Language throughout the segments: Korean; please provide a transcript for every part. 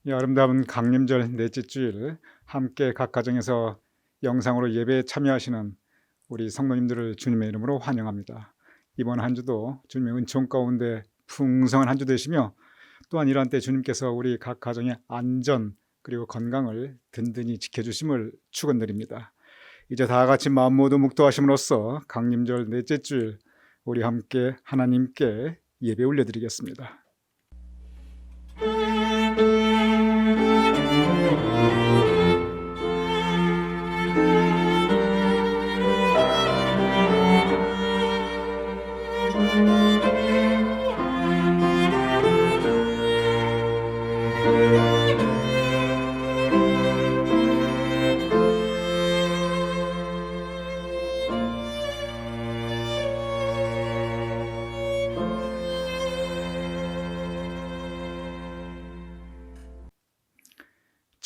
이 아름다운 강림절 넷째 주일 함께 각 가정에서 영상으로 예배에 참여하시는 우리 성도님들을 주님의 이름으로 환영합니다. 이번 한 주도 주님의 은총 가운데 풍성한 한 주 되시며, 또한 이러한 때 주님께서 우리 각 가정의 안전 그리고 건강을 든든히 지켜주심을 축원드립니다. 이제 다 같이 마음 모두 묵도하심으로써 강림절 넷째 주일 우리 함께 하나님께 예배 올려드리겠습니다.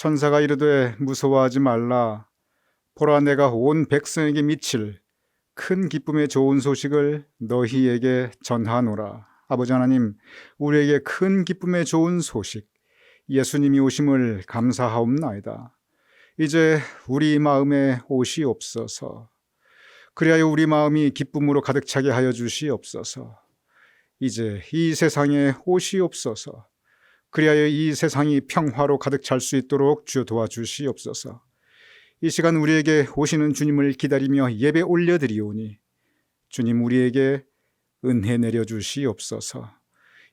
천사가 이르되 무서워하지 말라. 보라, 내가 온 백성에게 미칠 큰 기쁨의 좋은 소식을 너희에게 전하노라. 아버지 하나님, 우리에게 큰 기쁨의 좋은 소식, 예수님이 오심을 감사하옵나이다. 이제 우리 마음에 오시옵소서. 그리하여 우리 마음이 기쁨으로 가득 차게 하여 주시옵소서. 이제 이 세상에 오시옵소서. 그리하여 이 세상이 평화로 가득 찰 수 있도록 주여 도와주시옵소서. 이 시간 우리에게 오시는 주님을 기다리며 예배 올려드리오니 주님, 우리에게 은혜 내려주시옵소서.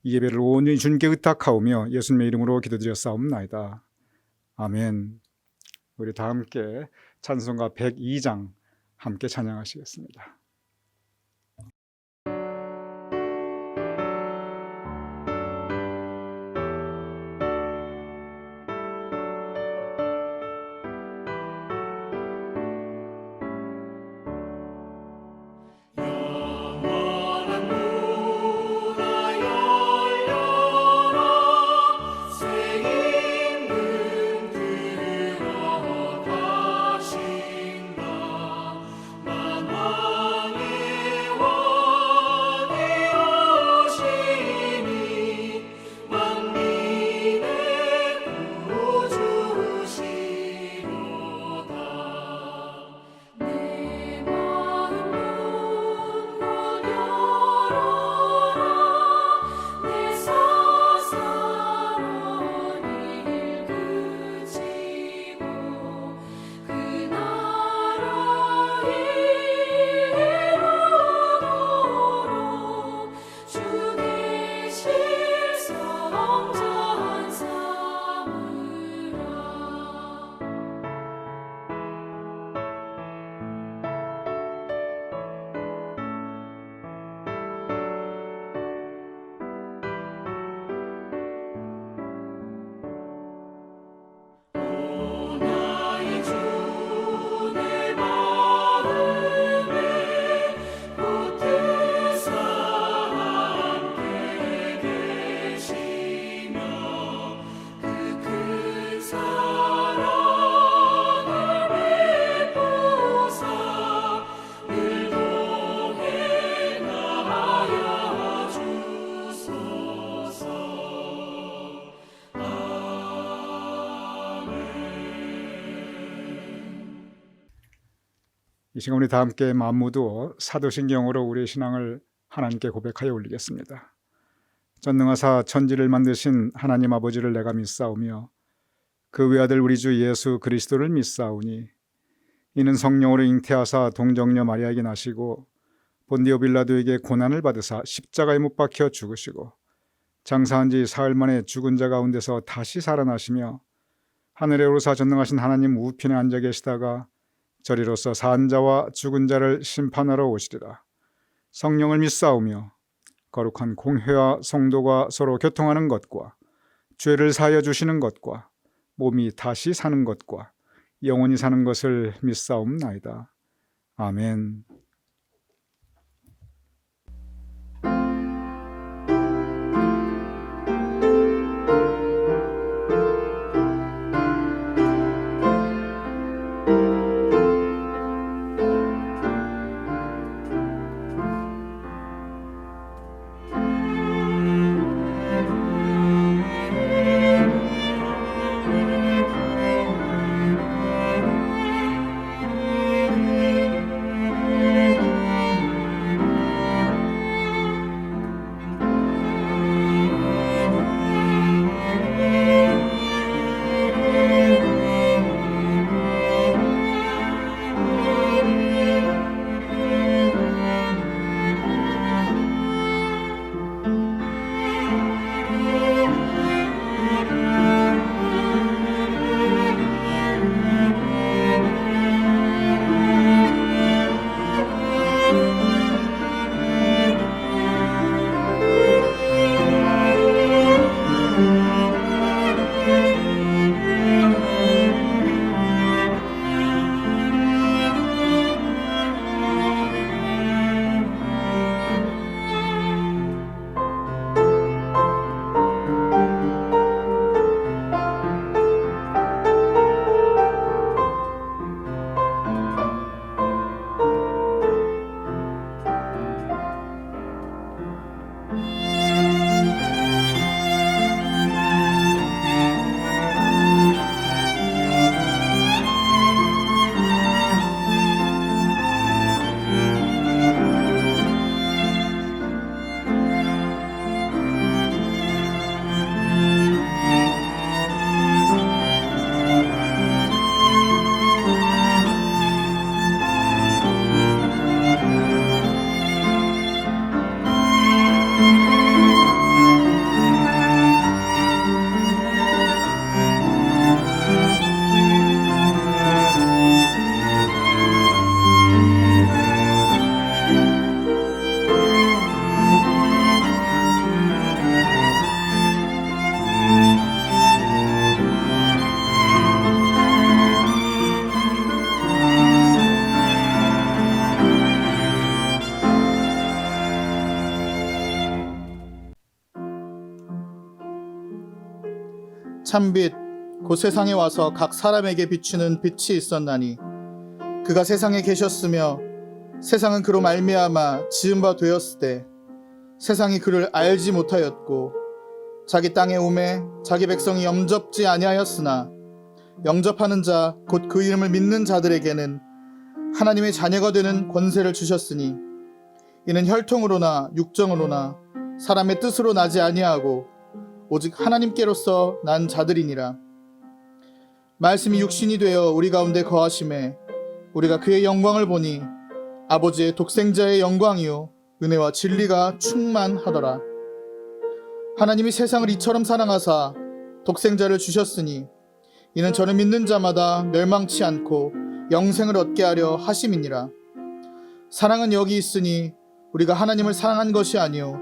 이 예배를 온전히 주님께 의탁하오며 예수님의 이름으로 기도드렸사옵나이다. 아멘. 우리 다 함께 찬송가 102장 함께 찬양하시겠습니다. 이 시간 우리 다 함께 마음 모두 사도신경으로 우리의 신앙을 하나님께 고백하여 올리겠습니다. 전능하사 천지를 만드신 하나님 아버지를 내가 믿사오며 그 외아들 우리 주 예수 그리스도를 믿사오니 이는 성령으로 잉태하사 동정녀 마리아에게 나시고 본디오 빌라도에게 고난을 받으사 십자가에 못 박혀 죽으시고 장사한 지 사흘 만에 죽은 자 가운데서 다시 살아나시며 하늘에 오르사 전능하신 하나님 우편에 앉아 계시다가 저리로서 산 자와 죽은 자를 심판하러 오시리라. 성령을 믿사오며 거룩한 공회와 성도가 서로 교통하는 것과 죄를 사하여 주시는 것과 몸이 다시 사는 것과 영원히 사는 것을 믿사옵나이다. 아멘. 참빛 곧 세상에 와서 각 사람에게 비추는 빛이 있었나니 그가 세상에 계셨으며 세상은 그로 말미암아 지은 바 되었을 때 세상이 그를 알지 못하였고 자기 땅에 오매 자기 백성이 영접지 아니하였으나 영접하는 자 곧 그 이름을 믿는 자들에게는 하나님의 자녀가 되는 권세를 주셨으니 이는 혈통으로나 육정으로나 사람의 뜻으로 나지 아니하고 오직 하나님께로서 난 자들이니라. 말씀이 육신이 되어 우리 가운데 거하심에 우리가 그의 영광을 보니 아버지의 독생자의 영광이요 은혜와 진리가 충만하더라. 하나님이 세상을 이처럼 사랑하사 독생자를 주셨으니 이는 저를 믿는 자마다 멸망치 않고 영생을 얻게 하려 하심이니라. 사랑은 여기 있으니 우리가 하나님을 사랑한 것이 아니요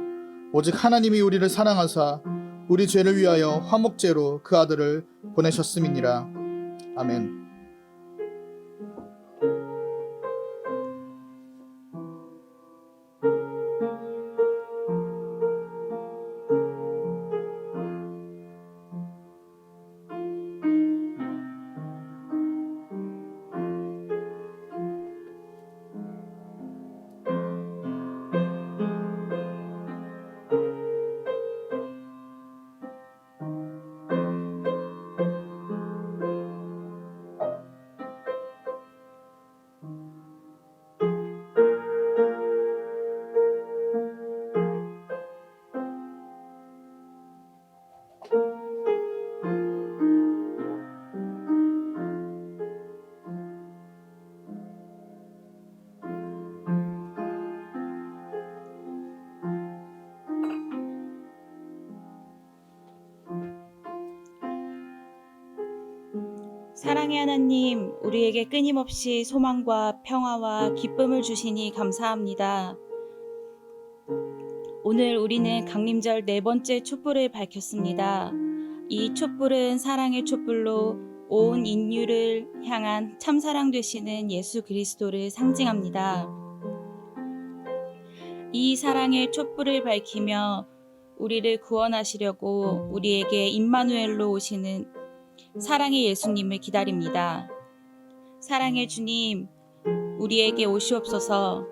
오직 하나님이 우리를 사랑하사 우리 죄를 위하여 화목제로 그 아들을 보내셨음이니라. 아멘. 사랑의 하나님, 우리에게 끊임없이 소망과 평화와 기쁨을 주시니 감사합니다. 오늘 우리는 강림절 4번째 촛불을 밝혔습니다. 이 촛불은 사랑의 촛불로 온 인류를 향한 참사랑 되시는 예수 그리스도를 상징합니다. 이 사랑의 촛불을 밝히며 우리를 구원하시려고 우리에게 임마누엘로 오시는 사랑의 예수님을 기다립니다. 사랑의 주님, 우리에게 오시옵소서.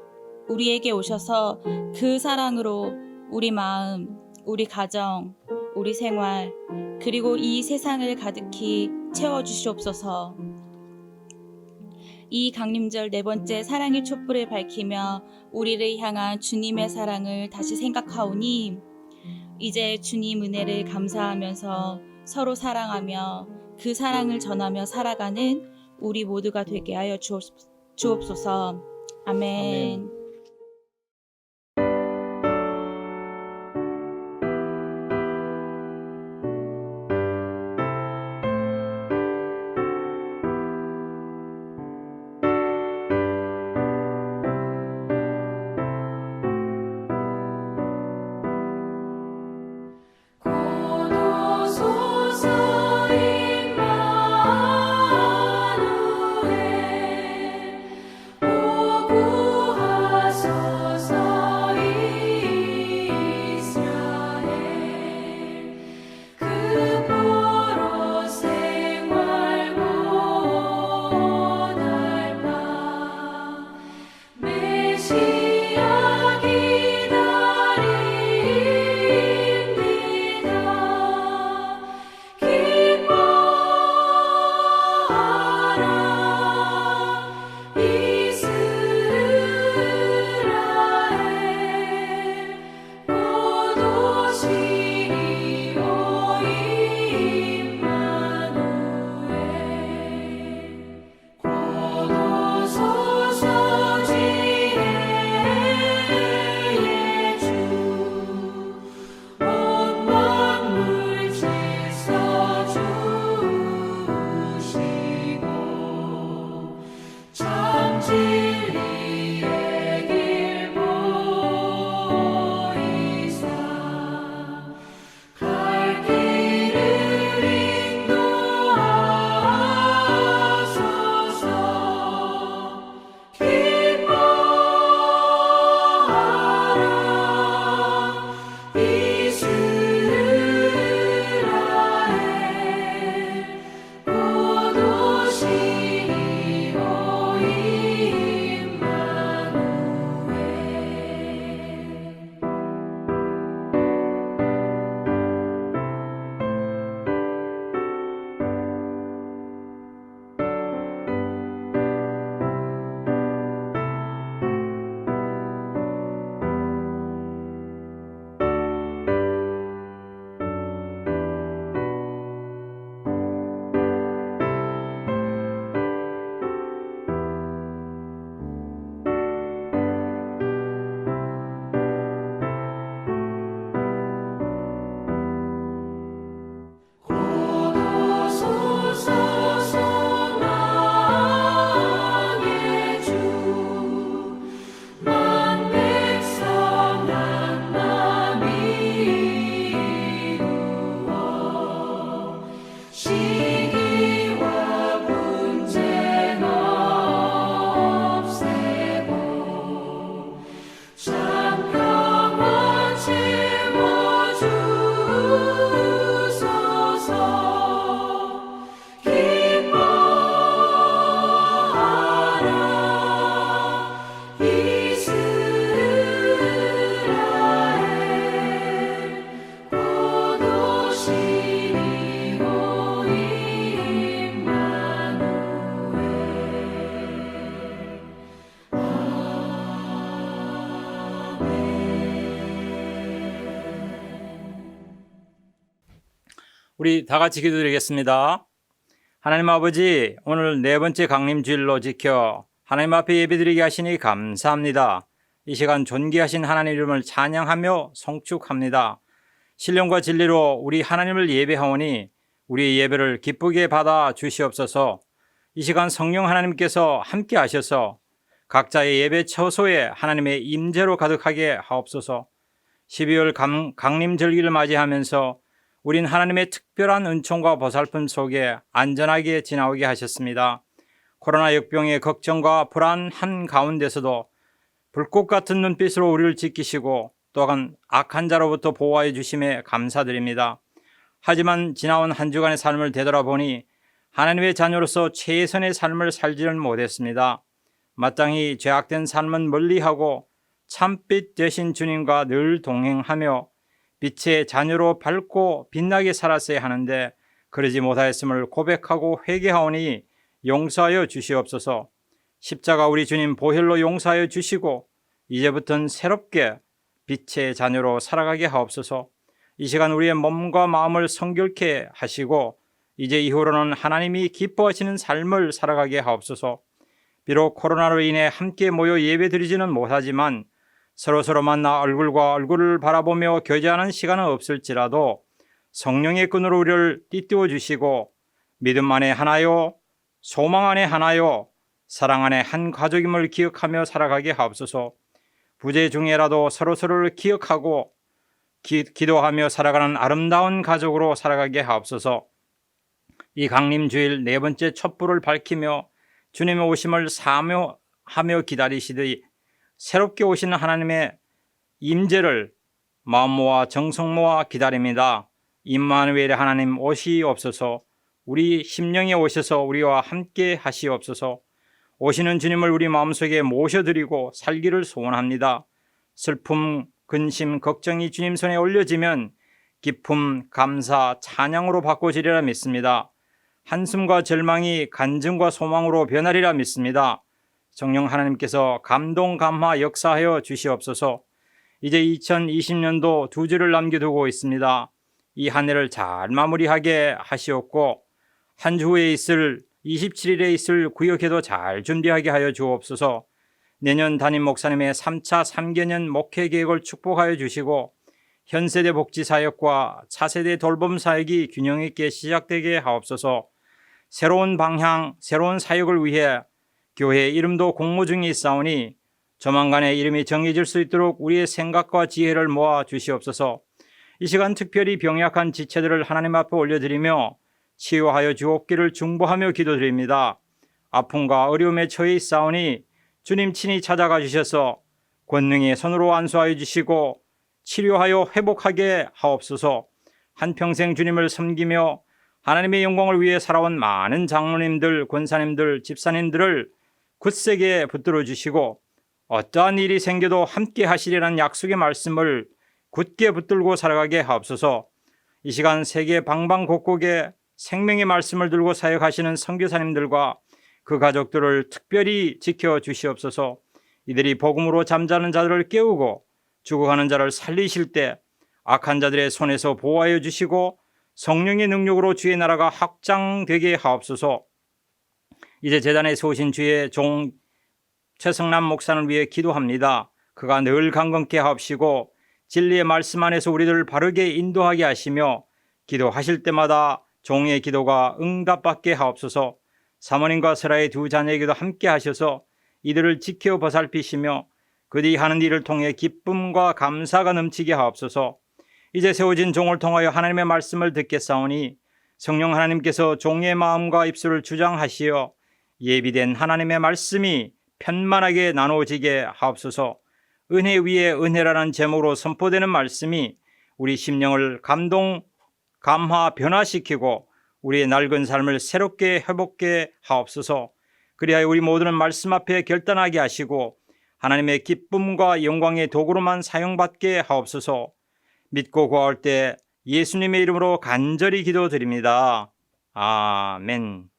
우리에게 오셔서 그 사랑으로 우리 마음, 우리 가정, 우리 생활, 그리고 이 세상을 가득히 채워주시옵소서. 이 강림절 4번째 사랑의 촛불을 밝히며 우리를 향한 주님의 사랑을 다시 생각하오니 이제 주님 은혜를 감사하면서 서로 사랑하며 그 사랑을 전하며 살아가는 우리 모두가 되게 하여 주옵소서. 아멘. 구하소서 우리 다 같이 기도드리겠습니다. 하나님 아버지, 오늘 네 번째 강림주일로 지켜 하나님 앞에 예배드리게 하시니 감사합니다. 이 시간 존귀하신 하나님 이름을 찬양하며 송축합니다. 신령과 진리로 우리 하나님을 예배하오니 우리의 예배를 기쁘게 받아 주시옵소서. 이 시간 성령 하나님께서 함께 하셔서 각자의 예배 처소에 하나님의 임재로 가득하게 하옵소서. 12월 강림절기를 맞이하면서 우린 하나님의 특별한 은총과 보살핌 속에 안전하게 지나오게 하셨습니다. 코로나 역병의 걱정과 불안한 가운데서도 불꽃 같은 눈빛으로 우리를 지키시고 또한 악한 자로부터 보호하여 주심에 감사드립니다. 하지만 지나온 한 주간의 삶을 되돌아보니 하나님의 자녀로서 최선의 삶을 살지는 못했습니다. 마땅히 죄악된 삶은 멀리하고 참빛 되신 주님과 늘 동행하며 빛의 자녀로 밝고 빛나게 살았어야 하는데 그러지 못하였음을 고백하고 회개하오니 용서하여 주시옵소서. 십자가 우리 주님 보혈로 용서하여 주시고 이제부터는 새롭게 빛의 자녀로 살아가게 하옵소서. 이 시간 우리의 몸과 마음을 성결케 하시고 이제 이후로는 하나님이 기뻐하시는 삶을 살아가게 하옵소서. 비록 코로나로 인해 함께 모여 예배드리지는 못하지만 서로 만나 얼굴과 얼굴을 바라보며 교제하는 시간은 없을지라도 성령의 끈으로 우리를 띠띠워 주시고 믿음 안에 하나요, 소망 안에 하나요, 사랑 안에 한 가족임을 기억하며 살아가게 하옵소서. 부재 중에라도 서로를 기억하고 기도하며 살아가는 아름다운 가족으로 살아가게 하옵소서. 이 강림주일 네 번째 촛불을 밝히며 주님의 오심을 사모하며 기다리시듯이 새롭게 오시는 하나님의 임재를 마음 모아 정성 모아 기다립니다. 임마누엘의 하나님 오시옵소서. 우리 심령에 오셔서 우리와 함께 하시옵소서. 오시는 주님을 우리 마음속에 모셔드리고 살기를 소원합니다. 슬픔, 근심, 걱정이 주님 손에 올려지면 기쁨, 감사, 찬양으로 바꿔지리라 믿습니다. 한숨과 절망이 간증과 소망으로 변하리라 믿습니다. 성령 하나님께서 감동, 감화, 역사하여 주시옵소서. 이제 2020년도 2주를 남겨두고 있습니다. 이 한 해를 잘 마무리하게 하시옵고 한 주 후에 있을 27일에 있을 구역회도 잘 준비하게 하여 주옵소서. 내년 담임 목사님의 3차 3개년 목회 계획을 축복하여 주시고 현세대 복지사역과 차세대 돌봄 사역이 균형 있게 시작되게 하옵소서. 새로운 방향, 새로운 사역을 위해 교회 이름도 공모 중에 있사오니 조만간에 이름이 정해질 수 있도록 우리의 생각과 지혜를 모아 주시옵소서. 이 시간 특별히 병약한 지체들을 하나님 앞에 올려드리며 치유하여 주옵기를 중보하며 기도드립니다. 아픔과 어려움에 처해 있사오니 주님 친히 찾아가 주셔서 권능의 손으로 안수하여 주시고 치료하여 회복하게 하옵소서. 한평생 주님을 섬기며 하나님의 영광을 위해 살아온 많은 장로님들, 권사님들, 집사님들을 굳세게 붙들어 주시고 어떠한 일이 생겨도 함께 하시리라는 약속의 말씀을 굳게 붙들고 살아가게 하옵소서. 이 시간 세계 방방곡곡에 생명의 말씀을 들고 사역하시는 선교사님들과 그 가족들을 특별히 지켜 주시옵소서. 이들이 복음으로 잠자는 자들을 깨우고 죽어가는 자를 살리실 때 악한 자들의 손에서 보호하여 주시고 성령의 능력으로 주의 나라가 확장되게 하옵소서. 이제 제단에 세우신 주의 종 최성남 목사를 위해 기도합니다. 그가 늘 강건케 하옵시고 진리의 말씀 안에서 우리들을 바르게 인도하게 하시며 기도하실 때마다 종의 기도가 응답받게 하옵소서. 사모님과 세라의 두 자녀에게도 함께 하셔서 이들을 지켜 보살피시며 그들이 하는 일을 통해 기쁨과 감사가 넘치게 하옵소서. 이제 세워진 종을 통하여 하나님의 말씀을 듣겠사오니 성령 하나님께서 종의 마음과 입술을 주장하시어 예비된 하나님의 말씀이 편만하게 나누어지게 하옵소서. 은혜 위에 은혜라는 제목으로 선포되는 말씀이 우리 심령을 감동, 감화, 변화시키고 우리의 낡은 삶을 새롭게 회복게 하옵소서. 그리하여 우리 모두는 말씀 앞에 결단하게 하시고 하나님의 기쁨과 영광의 도구로만 사용받게 하옵소서. 믿고 구할 때 예수님의 이름으로 간절히 기도드립니다. 아멘.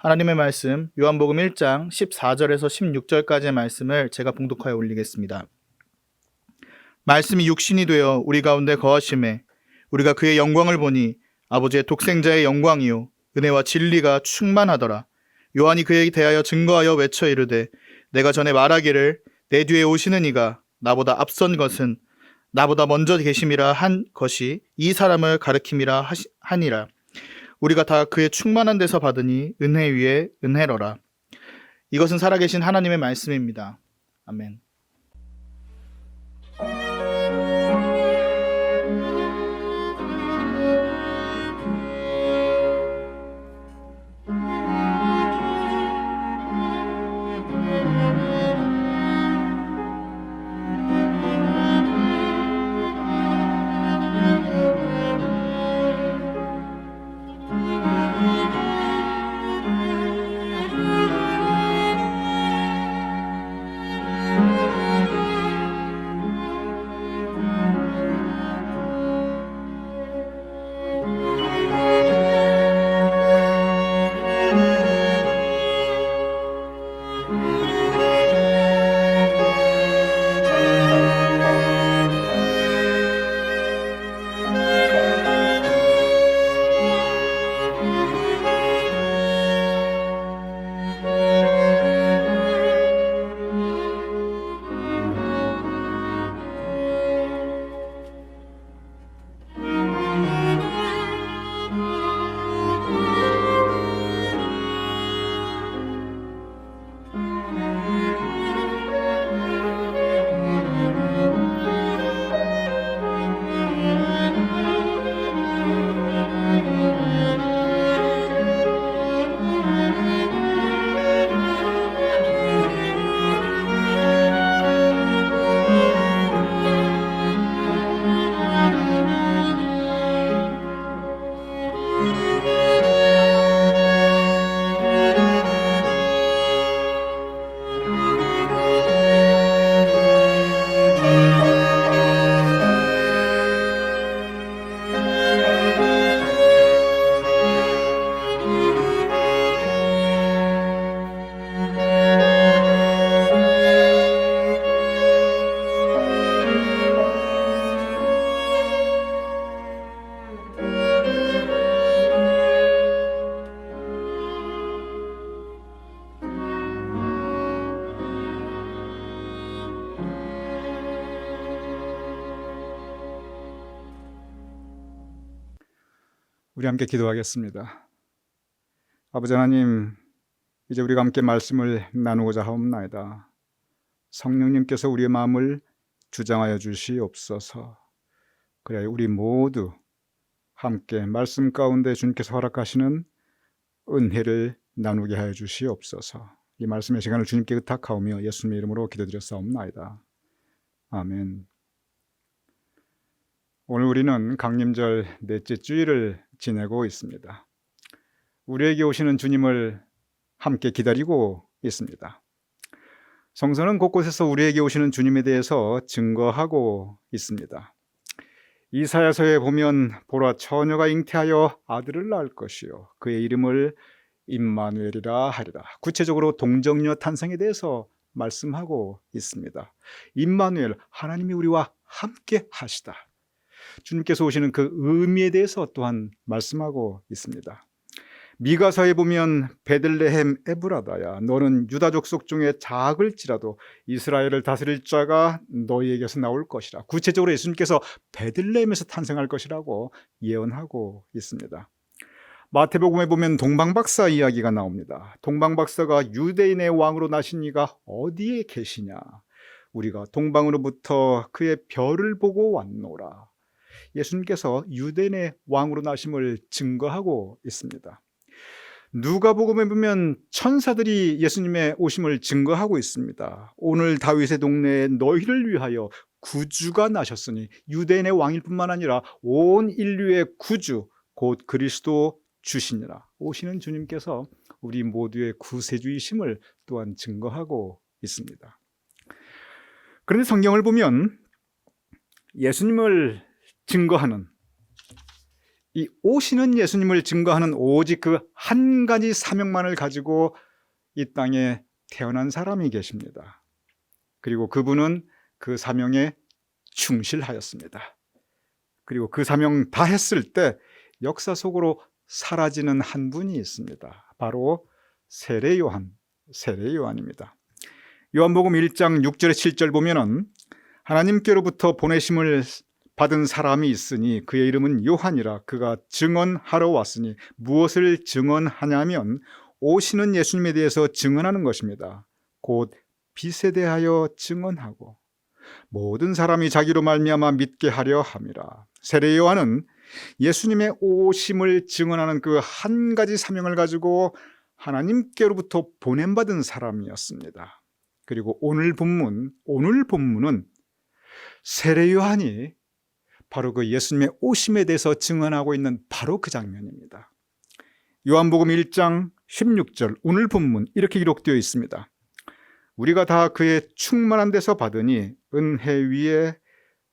하나님의 말씀 요한복음 1장 14절에서 16절까지의 말씀을 제가 봉독하여 올리겠습니다. 말씀이 육신이 되어 우리 가운데 거하심에 우리가 그의 영광을 보니 아버지의 독생자의 영광이요 은혜와 진리가 충만하더라. 요한이 그에게 대하여 증거하여 외쳐 이르되 내가 전에 말하기를 내 뒤에 오시는 이가 나보다 앞선 것은 나보다 먼저 계심이라 한 것이 이 사람을 가리킴이라 하니라. 우리가 다 그의 충만한 데서 받으니 은혜 위에 은혜로라. 이것은 살아계신 하나님의 말씀입니다. 아멘. 우리 함께 기도하겠습니다. 아버지 하나님, 이제 우리가 함께 말씀을 나누고자 하옵나이다. 성령님께서 우리의 마음을 주장하여 주시옵소서. 그래 우리 모두 함께 말씀 가운데 주님께서 허락하시는 은혜를 나누게 하여 주시옵소서. 이 말씀의 시간을 주님께 의탁하오며 예수님의 이름으로 기도드렸사옵나이다. 아멘. 오늘 우리는 강림절 넷째 주일을 지내고 있습니다. 우리에게 오시는 주님을 함께 기다리고 있습니다. 성서는 곳곳에서 우리에게 오시는 주님에 대해서 증거하고 있습니다. 이사야서에 보면 보라 처녀가 잉태하여 아들을 낳을 것이요 그의 이름을 임마누엘이라 하리라. 구체적으로 동정녀 탄생에 대해서 말씀하고 있습니다. 임마누엘, 하나님이 우리와 함께 하시다. 주님께서 오시는 그 의미에 대해서 또한 말씀하고 있습니다. 미가서에 보면 베들레헴 에브라다야 너는 유다 족속 중에 작을지라도 이스라엘을 다스릴 자가 너희에게서 나올 것이라. 구체적으로 예수님께서 베들레헴에서 탄생할 것이라고 예언하고 있습니다. 마태복음에 보면 동방박사 이야기가 나옵니다. 동방박사가 유대인의 왕으로 나신 이가 어디에 계시냐? 우리가 동방으로부터 그의 별을 보고 왔노라. 예수님께서 유대인의 왕으로 나심을 증거하고 있습니다. 누가복음에 보면 천사들이 예수님의 오심을 증거하고 있습니다. 오늘 다윗의 동네에 너희를 위하여 구주가 나셨으니 유대인의 왕일 뿐만 아니라 온 인류의 구주 곧 그리스도 주시니라. 오시는 주님께서 우리 모두의 구세주이심을 또한 증거하고 있습니다. 그런데 성경을 보면 예수님을 증거하는 이 오시는 예수님을 증거하는 오직 그 한 가지 사명만을 가지고 이 땅에 태어난 사람이 계십니다. 그리고 그분은 그 사명에 충실하였습니다. 그리고 그 사명 다 했을 때 역사 속으로 사라지는 한 분이 있습니다. 바로 세례 요한입니다. 요한복음 1장 6절에 7절 보면은 하나님께로부터 보내심을 받은 사람이 있으니 그의 이름은 요한이라. 그가 증언하러 왔으니 무엇을 증언하냐면 오시는 예수님에 대해서 증언하는 것입니다. 곧 빛에 대하여 증언하고 모든 사람이 자기로 말미암아 믿게 하려 함이라. 세례 요한은 예수님의 오심을 증언하는 그 한 가지 사명을 가지고 하나님께로부터 보냄받은 사람이었습니다. 그리고 오늘 본문은 세례 요한이 바로 그 예수님의 오심에 대해서 증언하고 있는 바로 그 장면입니다. 요한복음 1장 16절 오늘 본문 이렇게 기록되어 있습니다. 우리가 다 그의 충만한 데서 받으니 은혜 위에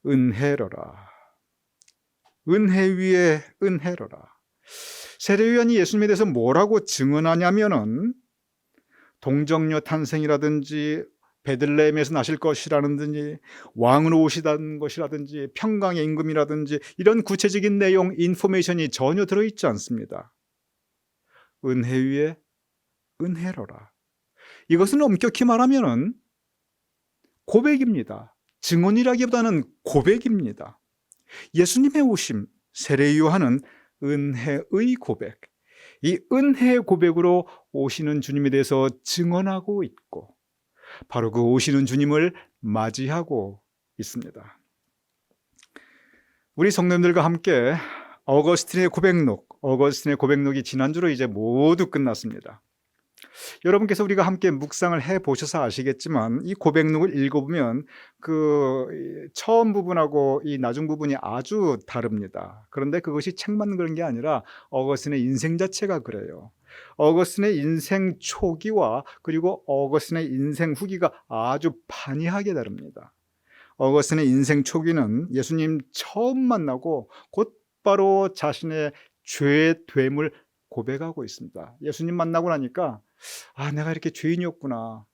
은혜로라. 은혜 위에 은혜로라. 세례 요한이 예수님에 대해서 뭐라고 증언하냐면은 동정녀 탄생이라든지 베들레헴에서 나실 것이라든지 왕으로 오시다는 것이라든지 평강의 임금이라든지 이런 구체적인 내용, 인포메이션이 전혀 들어있지 않습니다. 은혜 위에 은혜로라. 이것은 엄격히 말하면은 고백입니다. 증언이라기보다는 고백입니다. 예수님의 오심, 세례 요한은 은혜의 고백, 이 은혜의 고백으로 오시는 주님에 대해서 증언하고 있고 바로 그 오시는 주님을 맞이하고 있습니다. 우리 성도님들과 함께 어거스틴의 고백록이 지난주로 이제 모두 끝났습니다. 여러분께서 우리가 함께 묵상을 해보셔서 아시겠지만 이 고백록을 읽어보면 그 처음 부분하고 이 나중 부분이 아주 다릅니다. 그런데 그것이 책만 그런 게 아니라 어거스틴의 인생 자체가 그래요. 어거스틴의 인생 초기와 그리고 어거스틴의 인생 후기가 아주 판이하게 다릅니다. 어거스틴의 인생 초기는 예수님 처음 만나고 곧바로 자신의 죄의 됨을 고백하고 있습니다. 예수님 만나고 나니까 내가 이렇게 죄인이었구나.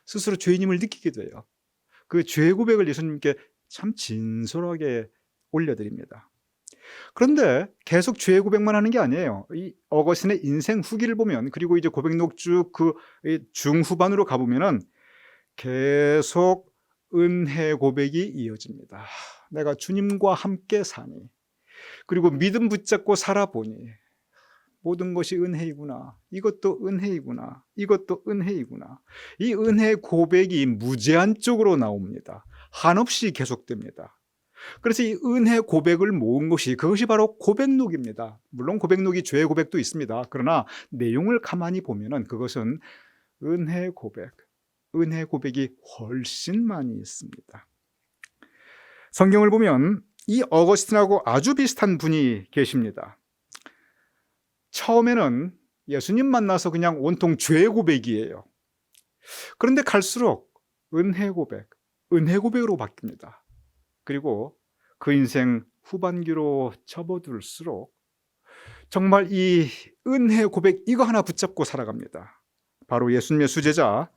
스스로 죄인임을 느끼게 돼요. 그 죄 고백을 예수님께 참 진솔하게 올려드립니다. 그런데 계속 죄 고백만 하는 게 아니에요. 이 어거스틴의 인생 후기를 보면 그리고 이제 고백록 쭉 그 중후반으로 가보면은 계속 은혜 고백이 이어집니다. 내가 주님과 함께 사니 그리고 믿음 붙잡고 살아보니 모든 것이 은혜이구나. 이것도 은혜이구나. 이것도 은혜이구나. 이 은혜의 고백이 무제한적으로 나옵니다. 한없이 계속됩니다. 그래서 이 은혜 고백을 모은 그것이 바로 고백록입니다. 물론 고백록이 죄 고백도 있습니다. 그러나 내용을 가만히 보면은 그것은 은혜 고백이 훨씬 많이 있습니다. 성경을 보면 이 어거스틴하고 아주 비슷한 분이 계십니다. 처음에는 예수님 만나서 그냥 온통 죄 고백이에요. 그런데 갈수록 은혜 고백으로 바뀝니다. 그리고 그 인생 후반기로 접어들수록 정말 이 은혜 고백 이거 하나 붙잡고 살아갑니다. 바로 예수님의 수제자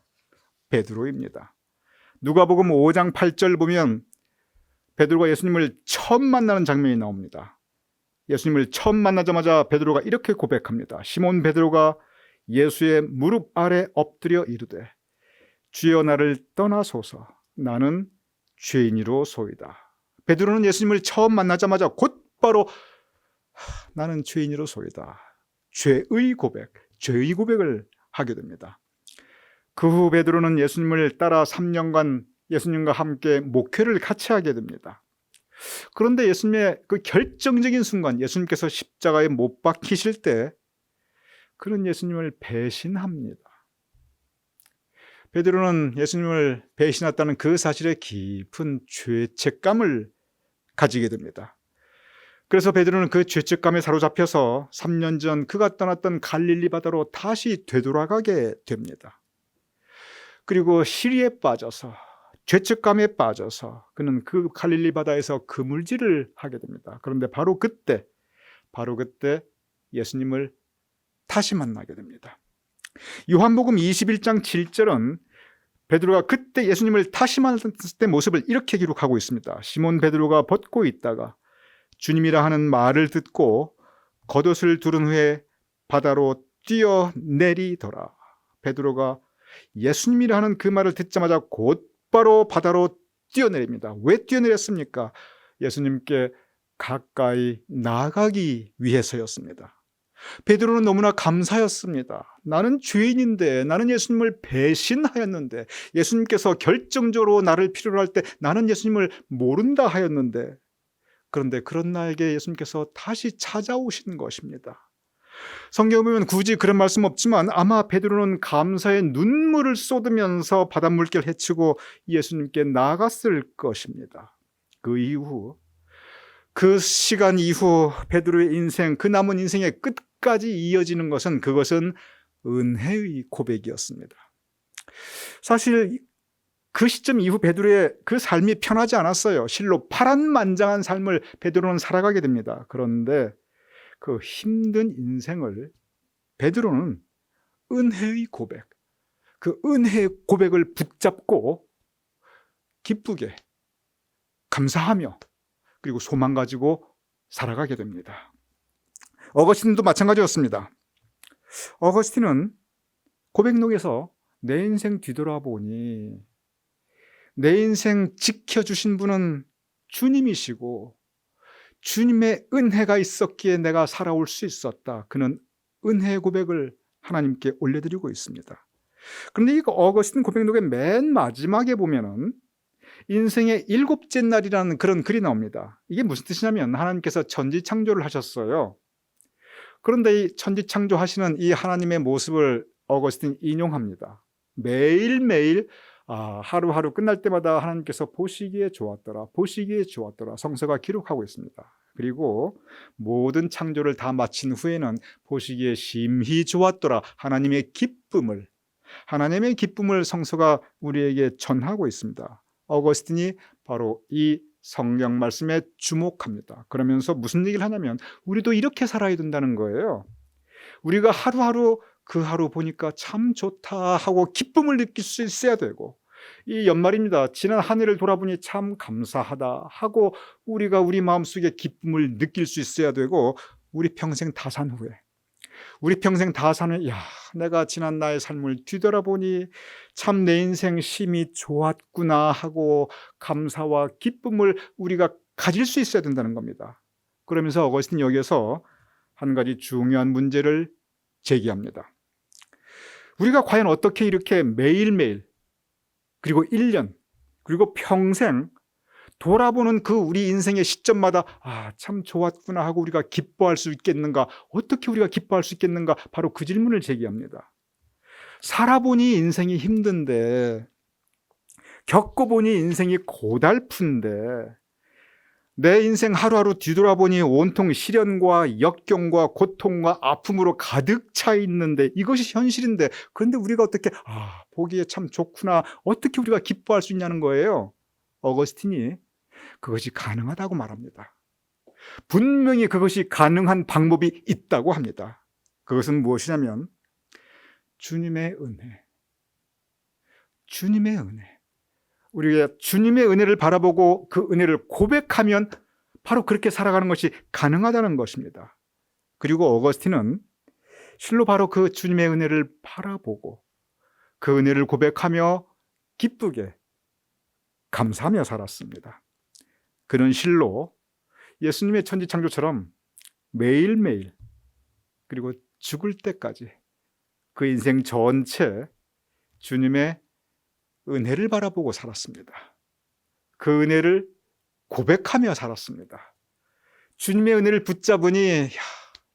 베드로입니다. 누가복음 5장 8절 보면 베드로가 예수님을 처음 만나는 장면이 나옵니다. 예수님을 처음 만나자마자 베드로가 이렇게 고백합니다. 시몬 베드로가 예수의 무릎 아래 엎드려 이르되 주여 나를 떠나소서 나는 죄인이로소이다. 베드로는 예수님을 처음 만나자마자 곧바로 나는 죄인이로소이다. 죄의 고백을 하게 됩니다. 그 후 베드로는 예수님을 따라 3년간 예수님과 함께 목회를 같이 하게 됩니다. 그런데 예수님의 그 결정적인 순간 예수님께서 십자가에 못 박히실 때 그는 예수님을 배신합니다. 베드로는 예수님을 배신했다는 그 사실에 깊은 죄책감을 가지게 됩니다. 그래서 베드로는 그 죄책감에 사로잡혀서 3년 전 그가 떠났던 갈릴리 바다로 다시 되돌아가게 됩니다. 그리고 시리에 빠져서 죄책감에 빠져서 그는 그 갈릴리 바다에서 그물질을 하게 됩니다. 그런데 바로 그때 바로 그때 예수님을 다시 만나게 됩니다. 요한복음 21장 7절은 베드로가 그때 예수님을 다시 만났을 때 모습을 이렇게 기록하고 있습니다. 시몬 베드로가 벗고 있다가 주님이라 하는 말을 듣고 겉옷을 두른 후에 바다로 뛰어내리더라. 베드로가 예수님이라 하는 그 말을 듣자마자 곧바로 바다로 뛰어내립니다. 왜 뛰어내렸습니까? 예수님께 가까이 나가기 위해서였습니다. 베드로는 너무나 감사였습니다. 나는 죄인인데, 나는 예수님을 배신하였는데, 예수님께서 결정적으로 나를 필요로 할 때 나는 예수님을 모른다 하였는데, 그런데 그런 나에게 예수님께서 다시 찾아오신 것입니다. 성경에 보면 굳이 그런 말씀 없지만 아마 베드로는 감사의 눈물을 쏟으면서 바닷물결 헤치고 예수님께 나갔을 것입니다. 그 이후, 그 시간 이후 베드로의 인생, 그 남은 인생의 끝까지 이어지는 것은 그것은 은혜의 고백이었습니다. 사실 그 시점 이후 베드로의 그 삶이 편하지 않았어요. 실로 파란만장한 삶을 베드로는 살아가게 됩니다. 그런데 그 힘든 인생을 베드로는 은혜의 고백, 그 은혜의 고백을 붙잡고 기쁘게 감사하며 그리고 소망 가지고 살아가게 됩니다. 어거스틴도 마찬가지였습니다. 어거스틴은 고백록에서 내 인생 뒤돌아보니 내 인생 지켜주신 분은 주님이시고 주님의 은혜가 있었기에 내가 살아올 수 있었다. 그는 은혜의 고백을 하나님께 올려드리고 있습니다. 그런데 이 어거스틴 고백록의 맨 마지막에 보면은 인생의 7째 날이라는 그런 글이 나옵니다. 이게 무슨 뜻이냐면 하나님께서 천지창조를 하셨어요. 그런데 이 천지창조하시는 이 하나님의 모습을 어거스틴이 인용합니다. 매일매일 하루하루 끝날 때마다 하나님께서 보시기에 좋았더라, 보시기에 좋았더라 성서가 기록하고 있습니다. 그리고 모든 창조를 다 마친 후에는 보시기에 심히 좋았더라 하나님의 기쁨을 성서가 우리에게 전하고 있습니다. 어거스틴이 바로 이 성경 말씀에 주목합니다. 그러면서 무슨 얘기를 하냐면 우리도 이렇게 살아야 된다는 거예요. 우리가 하루하루 그 하루 보니까 참 좋다 하고 기쁨을 느낄 수 있어야 되고, 이 연말입니다. 지난 한 해를 돌아보니 참 감사하다 하고 우리가 우리 마음속에 기쁨을 느낄 수 있어야 되고, 우리 평생 다 산 후에 야, 내가 지난 나의 삶을 뒤돌아보니 참 내 인생 심히 좋았구나 하고 감사와 기쁨을 우리가 가질 수 있어야 된다는 겁니다. 그러면서 어거스틴 여기에서 한 가지 중요한 문제를 제기합니다. 우리가 과연 어떻게 이렇게 매일매일 그리고 1년 그리고 평생 돌아보는 그 우리 인생의 시점마다 참 좋았구나 하고 우리가 기뻐할 수 있겠는가? 어떻게 우리가 기뻐할 수 있겠는가? 바로 그 질문을 제기합니다. 살아보니 인생이 힘든데, 겪어보니 인생이 고달픈데, 내 인생 하루하루 뒤돌아보니 온통 시련과 역경과 고통과 아픔으로 가득 차 있는데, 이것이 현실인데, 그런데 우리가 어떻게 보기에 참 좋구나, 어떻게 우리가 기뻐할 수 있냐는 거예요. 어거스틴이 그것이 가능하다고 말합니다. 분명히 그것이 가능한 방법이 있다고 합니다. 그것은 무엇이냐면 주님의 은혜. 우리가 주님의 은혜를 바라보고 그 은혜를 고백하면 바로 그렇게 살아가는 것이 가능하다는 것입니다. 그리고 어거스틴은 실로 바로 그 주님의 은혜를 바라보고 그 은혜를 고백하며 기쁘게 감사하며 살았습니다. 그는 실로 예수님의 천지창조처럼 매일매일 그리고 죽을 때까지 그 인생 전체 주님의 은혜를 바라보고 살았습니다. 그 은혜를 고백하며 살았습니다. 주님의 은혜를 붙잡으니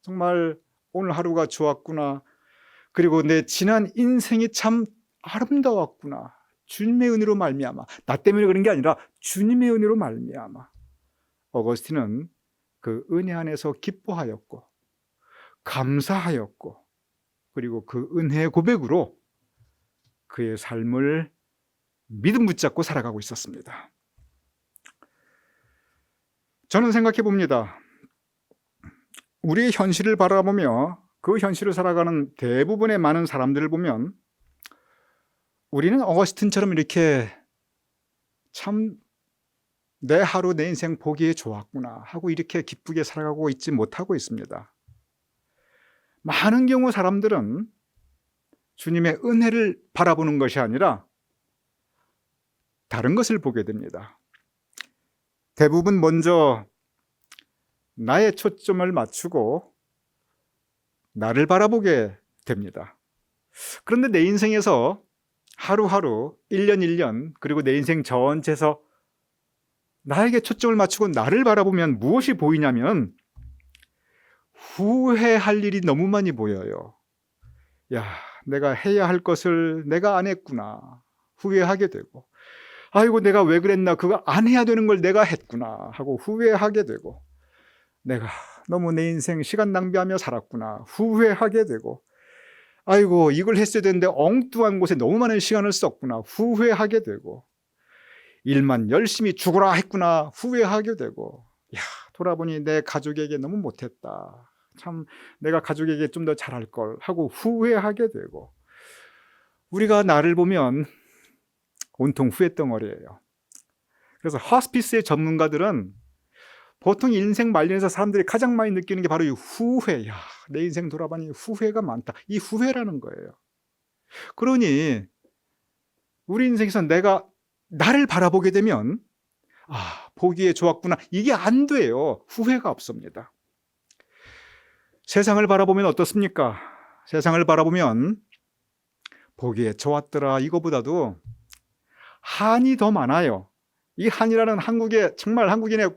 정말 오늘 하루가 좋았구나. 그리고 내 지난 인생이 참 아름다웠구나. 주님의 은혜로 말미암아, 나 때문에 그런 게 아니라 주님의 은혜로 말미암아. 어거스틴은 그 은혜 안에서 기뻐하였고 감사하였고 그리고 그 은혜의 고백으로 그의 삶을 믿음 붙잡고 살아가고 있었습니다. 저는 생각해 봅니다. 우리의 현실을 바라보며 그 현실을 살아가는 대부분의 많은 사람들을 보면 우리는 어거스틴처럼 이렇게 참 내 하루 내 인생 보기에 좋았구나 하고 이렇게 기쁘게 살아가고 있지 못하고 있습니다. 많은 경우 사람들은 주님의 은혜를 바라보는 것이 아니라 다른 것을 보게 됩니다. 대부분 먼저 나의 초점을 맞추고 나를 바라보게 됩니다. 그런데 내 인생에서 하루하루 1년 1년 그리고 내 인생 전체에서 나에게 초점을 맞추고 나를 바라보면 무엇이 보이냐면 후회할 일이 너무 많이 보여요. 야, 내가 해야 할 것을 내가 안 했구나 후회하게 되고, 아이고 내가 왜 그랬나, 그거 안 해야 되는 걸 내가 했구나 하고 후회하게 되고, 내가 너무 내 인생 시간 낭비하며 살았구나 후회하게 되고, 아이고 이걸 했어야 되는데 엉뚱한 곳에 너무 많은 시간을 썼구나 후회하게 되고, 일만 열심히 죽어라 했구나 후회하게 되고, 야, 돌아보니 내 가족에게 너무 못했다, 참 내가 가족에게 좀 더 잘할 걸 하고 후회하게 되고, 우리가 나를 보면 온통 후회덩어리예요. 그래서 호스피스의 전문가들은 보통 인생 말년에서 사람들이 가장 많이 느끼는 게 바로 이 후회. 야, 내 인생 돌아보니 후회가 많다. 이 후회라는 거예요. 그러니 우리 인생에서 내가 나를 바라보게 되면 보기에 좋았구나 이게 안 돼요. 후회가 없습니다. 세상을 바라보면 어떻습니까? 세상을 바라보면 보기에 좋았더라 이거보다도 한이 더 많아요. 이 한이라는 한국의 정말 한국인의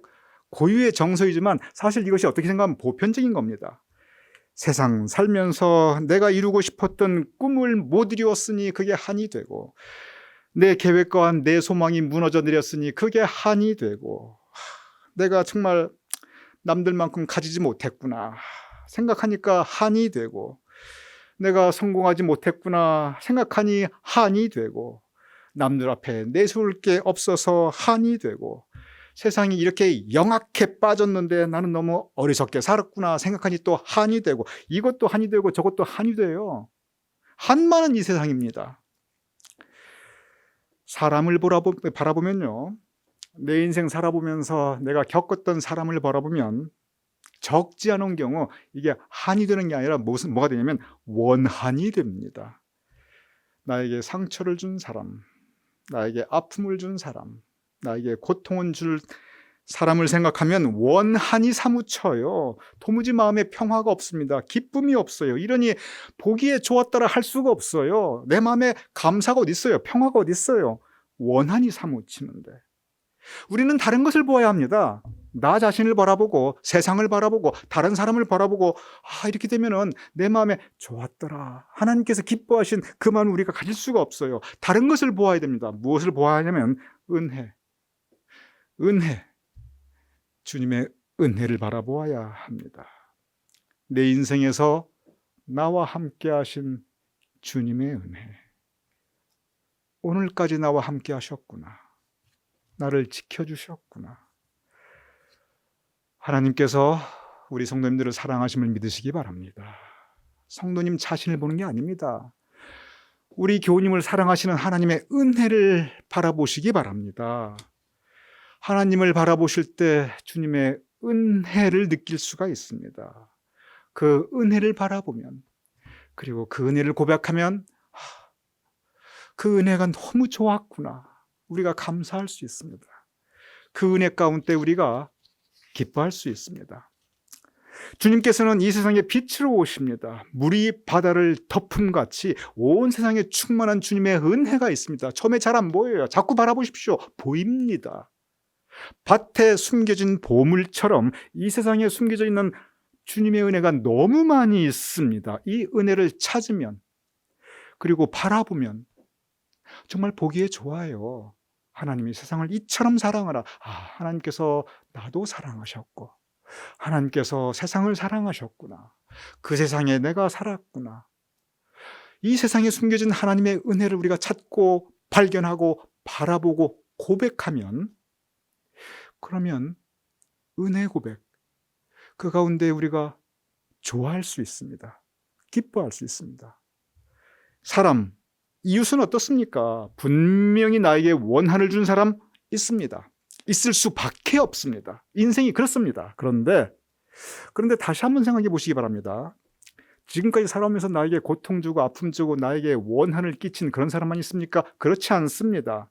고유의 정서이지만 사실 이것이 어떻게 생각하면 보편적인 겁니다. 세상 살면서 내가 이루고 싶었던 꿈을 못 이루었으니 그게 한이 되고, 내 계획과 내 소망이 무너져 내렸으니 그게 한이 되고, 내가 정말 남들만큼 가지지 못했구나 생각하니까 한이 되고, 내가 성공하지 못했구나 생각하니 한이 되고, 남들 앞에 내세울 게 없어서 한이 되고, 세상이 이렇게 영악해 빠졌는데 나는 너무 어리석게 살았구나 생각하니 또 한이 되고, 이것도 한이 되고 저것도 한이 돼요. 한많은 이 세상입니다. 사람을 바라보면요, 내 인생 살아보면서 내가 겪었던 사람을 바라보면 적지 않은 경우 이게 한이 되는 게 아니라 뭐가 되냐면 원한이 됩니다. 나에게 상처를 준 사람, 나에게 아픔을 준 사람, 나에게 고통을 줄 사람을 생각하면 원한이 사무쳐요. 도무지 마음에 평화가 없습니다. 기쁨이 없어요. 이러니 보기에 좋았다라 할 수가 없어요. 내 마음에 감사가 어디 있어요? 평화가 어디 있어요? 원한이 사무치는데. 우리는 다른 것을 보아야 합니다. 나 자신을 바라보고 세상을 바라보고 다른 사람을 바라보고, 이렇게 되면은 내 마음에 좋았더라, 하나님께서 기뻐하신 그만 우리가 가질 수가 없어요. 다른 것을 보아야 됩니다. 무엇을 보아야 하냐면 은혜, 주님의 은혜를 바라보아야 합니다. 내 인생에서 나와 함께 하신 주님의 은혜, 오늘까지 나와 함께 하셨구나, 나를 지켜주셨구나. 하나님께서 우리 성도님들을 사랑하심을 믿으시기 바랍니다. 성도님 자신을 보는 게 아닙니다. 우리 교우님을 사랑하시는 하나님의 은혜를 바라보시기 바랍니다. 하나님을 바라보실 때 주님의 은혜를 느낄 수가 있습니다. 그 은혜를 바라보면, 그리고 그 은혜를 고백하면 그 은혜가 너무 좋았구나, 우리가 감사할 수 있습니다. 그 은혜 가운데 우리가 기뻐할 수 있습니다. 주님께서는 이 세상에 빛으로 오십니다. 물이 바다를 덮음같이 온 세상에 충만한 주님의 은혜가 있습니다. 처음에 잘 안 보여요. 자꾸 바라보십시오. 보입니다. 밭에 숨겨진 보물처럼 이 세상에 숨겨져 있는 주님의 은혜가 너무 많이 있습니다. 이 은혜를 찾으면, 그리고 바라보면 정말 보기에 좋아요. 하나님이 세상을 이처럼 사랑하라. 하나님께서 나도 사랑하셨고, 하나님께서 세상을 사랑하셨구나, 그 세상에 내가 살았구나. 이 세상에 숨겨진 하나님의 은혜를 우리가 찾고 발견하고 바라보고 고백하면, 그러면 은혜 고백, 그 가운데 우리가 좋아할 수 있습니다. 기뻐할 수 있습니다. 사람, 이웃은 어떻습니까? 분명히 나에게 원한을 준 사람 있습니다. 있을 수밖에 없습니다. 인생이 그렇습니다. 그런데 다시 한번 생각해 보시기 바랍니다. 지금까지 살아오면서 나에게 고통 주고 아픔 주고 나에게 원한을 끼친 그런 사람만 있습니까? 그렇지 않습니다.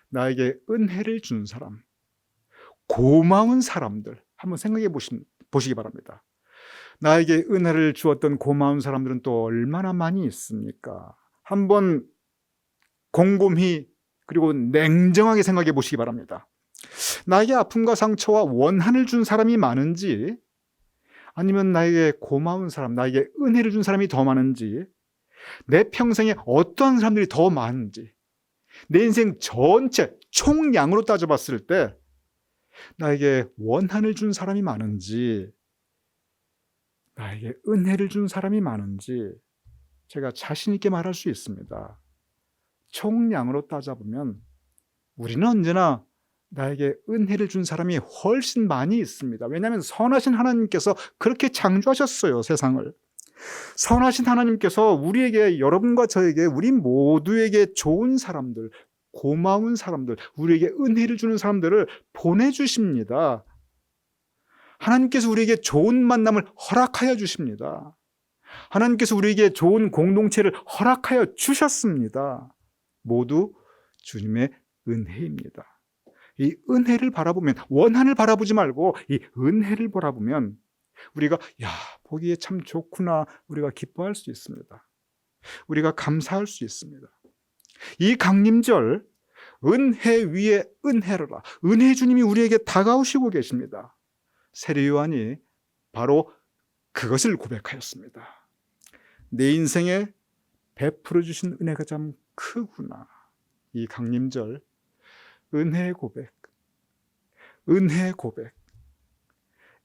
나에게 은혜를 준 사람, 고마운 사람들 한번 생각해 보시기 바랍니다. 나에게 은혜를 주었던 고마운 사람들은 또 얼마나 많이 있습니까? 한번 곰곰이 그리고 냉정하게 생각해 보시기 바랍니다. 나에게 아픔과 상처와 원한을 준 사람이 많은지, 아니면 나에게 고마운 사람, 나에게 은혜를 준 사람이 더 많은지, 내 평생에 어떠한 사람들이 더 많은지, 내 인생 전체 총량으로 따져봤을 때 나에게 원한을 준 사람이 많은지, 나에게 은혜를 준 사람이 많은지 제가 자신 있게 말할 수 있습니다. 총량으로 따져보면 우리는 언제나 나에게 은혜를 준 사람이 훨씬 많이 있습니다. 왜냐하면 선하신 하나님께서 그렇게 창조하셨어요, 세상을. 선하신 하나님께서 우리에게, 여러분과 저에게, 우리 모두에게 좋은 사람들, 고마운 사람들, 우리에게 은혜를 주는 사람들을 보내주십니다. 하나님께서 우리에게 좋은 만남을 허락하여 주십니다. 하나님께서 우리에게 좋은 공동체를 허락하여 주셨습니다. 모두 주님의 은혜입니다. 이 은혜를 바라보면, 원한을 바라보지 말고 이 은혜를 바라보면 우리가 보기에 참 좋구나, 우리가 기뻐할 수 있습니다. 우리가 감사할 수 있습니다. 이 강림절, 은혜 위에 은혜로라, 은혜 주님이 우리에게 다가오시고 계십니다. 세례 요한이 바로 그것을 고백하였습니다. 내 인생에 베풀어 주신 은혜가 참 크구나. 이 강림절, 은혜의 고백, 은혜의 고백,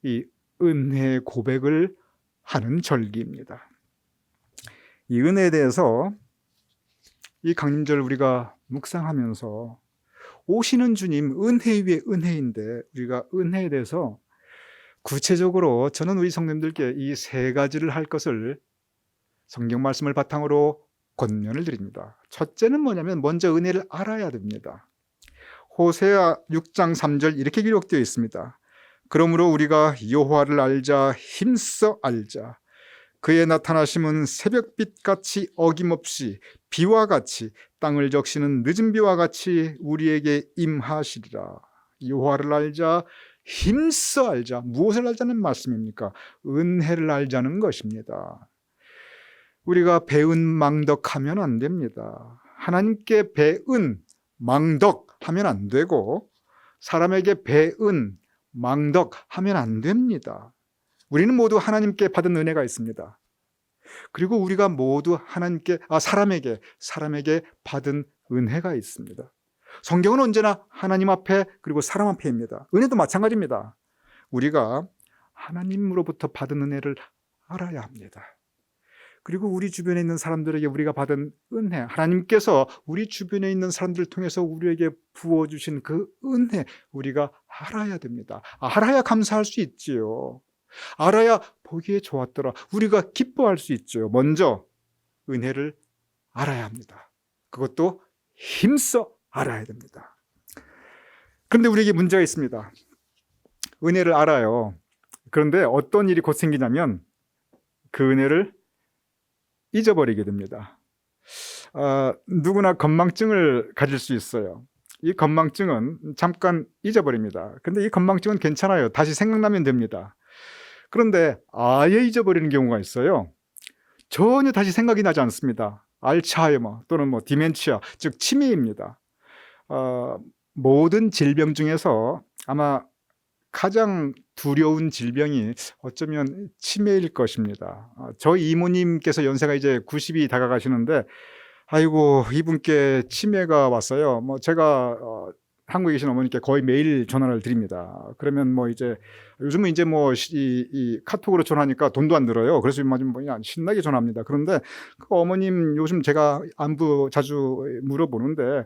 이 은혜의 고백을 하는 절기입니다. 이 은혜에 대해서 이 강림절 우리가 묵상하면서 오시는 주님, 은혜 위에 은혜인데 우리가 은혜에 대해서 구체적으로 저는 우리 성도님들께 이 세 가지를 할 것을 성경 말씀을 바탕으로 권면을 드립니다. 첫째는 뭐냐면 먼저 은혜를 알아야 됩니다. 호세아 6장 3절 이렇게 기록되어 있습니다. 그러므로 우리가 여호와를 알자, 힘써 알자. 그의 나타나심은 새벽빛같이 어김없이 비와 같이 땅을 적시는 늦은 비와 같이 우리에게 임하시리라. 여호와를 알자, 힘써 알자. 무엇을 알자는 말씀입니까? 은혜를 알자는 것입니다. 우리가 배은망덕하면 안 됩니다. 하나님께 배은, 망덕하면 안 되고 사람에게 배은, 망덕하면 안 됩니다. 우리는 모두 하나님께 받은 은혜가 있습니다. 그리고 우리가 모두 사람에게 받은 은혜가 있습니다. 성경은 언제나 하나님 앞에 그리고 사람 앞에입니다. 은혜도 마찬가지입니다. 우리가 하나님으로부터 받은 은혜를 알아야 합니다. 그리고 우리 주변에 있는 사람들에게 우리가 받은 은혜, 하나님께서 우리 주변에 있는 사람들을 통해서 우리에게 부어주신 그 은혜, 우리가 알아야 됩니다. 알아야 감사할 수 있지요. 알아야 보기에 좋았더라, 우리가 기뻐할 수 있죠. 먼저 은혜를 알아야 합니다. 그것도 힘써 알아야 됩니다. 그런데 우리에게 문제가 있습니다. 은혜를 알아요. 그런데 어떤 일이 곧 생기냐면 그 은혜를 잊어버리게 됩니다. 누구나 건망증을 가질 수 있어요. 이 건망증은 잠깐 잊어버립니다. 근데 이 건망증은 괜찮아요. 다시 생각나면 됩니다. 그런데 아예 잊어버리는 경우가 있어요. 전혀 다시 생각이 나지 않습니다. 알츠하이머 또는 디멘치아, 즉 치매입니다. 모든 질병 중에서 아마 가장 두려운 질병이 어쩌면 치매일 것입니다. 저 이모님께서 연세가 이제 90이 다가가시는데, 아이고, 이분께 치매가 왔어요. 제가 한국에 계신 어머니께 거의 매일 전화를 드립니다. 그러면 이제 요즘은 이제 이 카톡으로 전화하니까 돈도 안 들어요. 그래서 그냥 신나게 전화합니다. 그런데 그 어머님 요즘 제가 안부 자주 물어보는데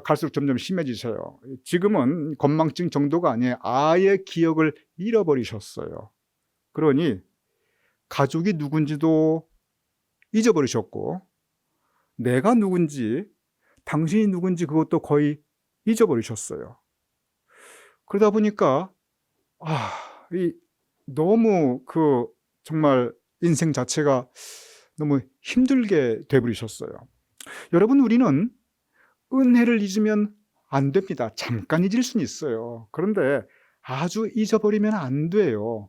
갈수록 점점 심해지셔요. 지금은 건망증 정도가 아니에요. 아예 기억을 잃어버리셨어요. 그러니 가족이 누군지도 잊어버리셨고, 내가 누군지, 당신이 누군지 그것도 거의 잊어버리셨어요. 그러다 보니까 너무 정말 인생 자체가 너무 힘들게 돼버리셨어요. 여러분, 우리는 은혜를 잊으면 안 됩니다. 잠깐 잊을 수는 있어요. 그런데 아주 잊어버리면 안 돼요.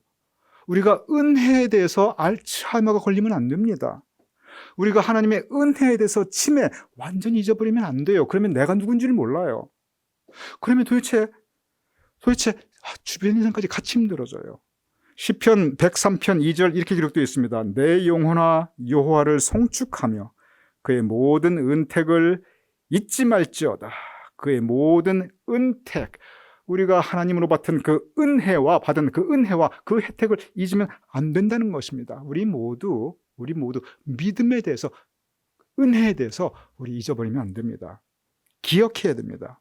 우리가 은혜에 대해서 알츠하이머가 걸리면 안 됩니다. 우리가 하나님의 은혜에 대해서 치매 완전히 잊어버리면 안 돼요. 그러면 내가 누군지를 몰라요. 그러면 도대체 주변 인생까지 같이 힘들어져요. 시편 103편 2절 이렇게 기록되어 있습니다. 내 영혼아 여호와를 송축하며 그의 모든 은택을 잊지 말지어다. 그의 모든 은택, 우리가 하나님으로 받은 그 은혜와 그 혜택을 잊으면 안 된다는 것입니다. 우리 모두 믿음에 대해서, 은혜에 대해서 우리 잊어버리면 안 됩니다. 기억해야 됩니다.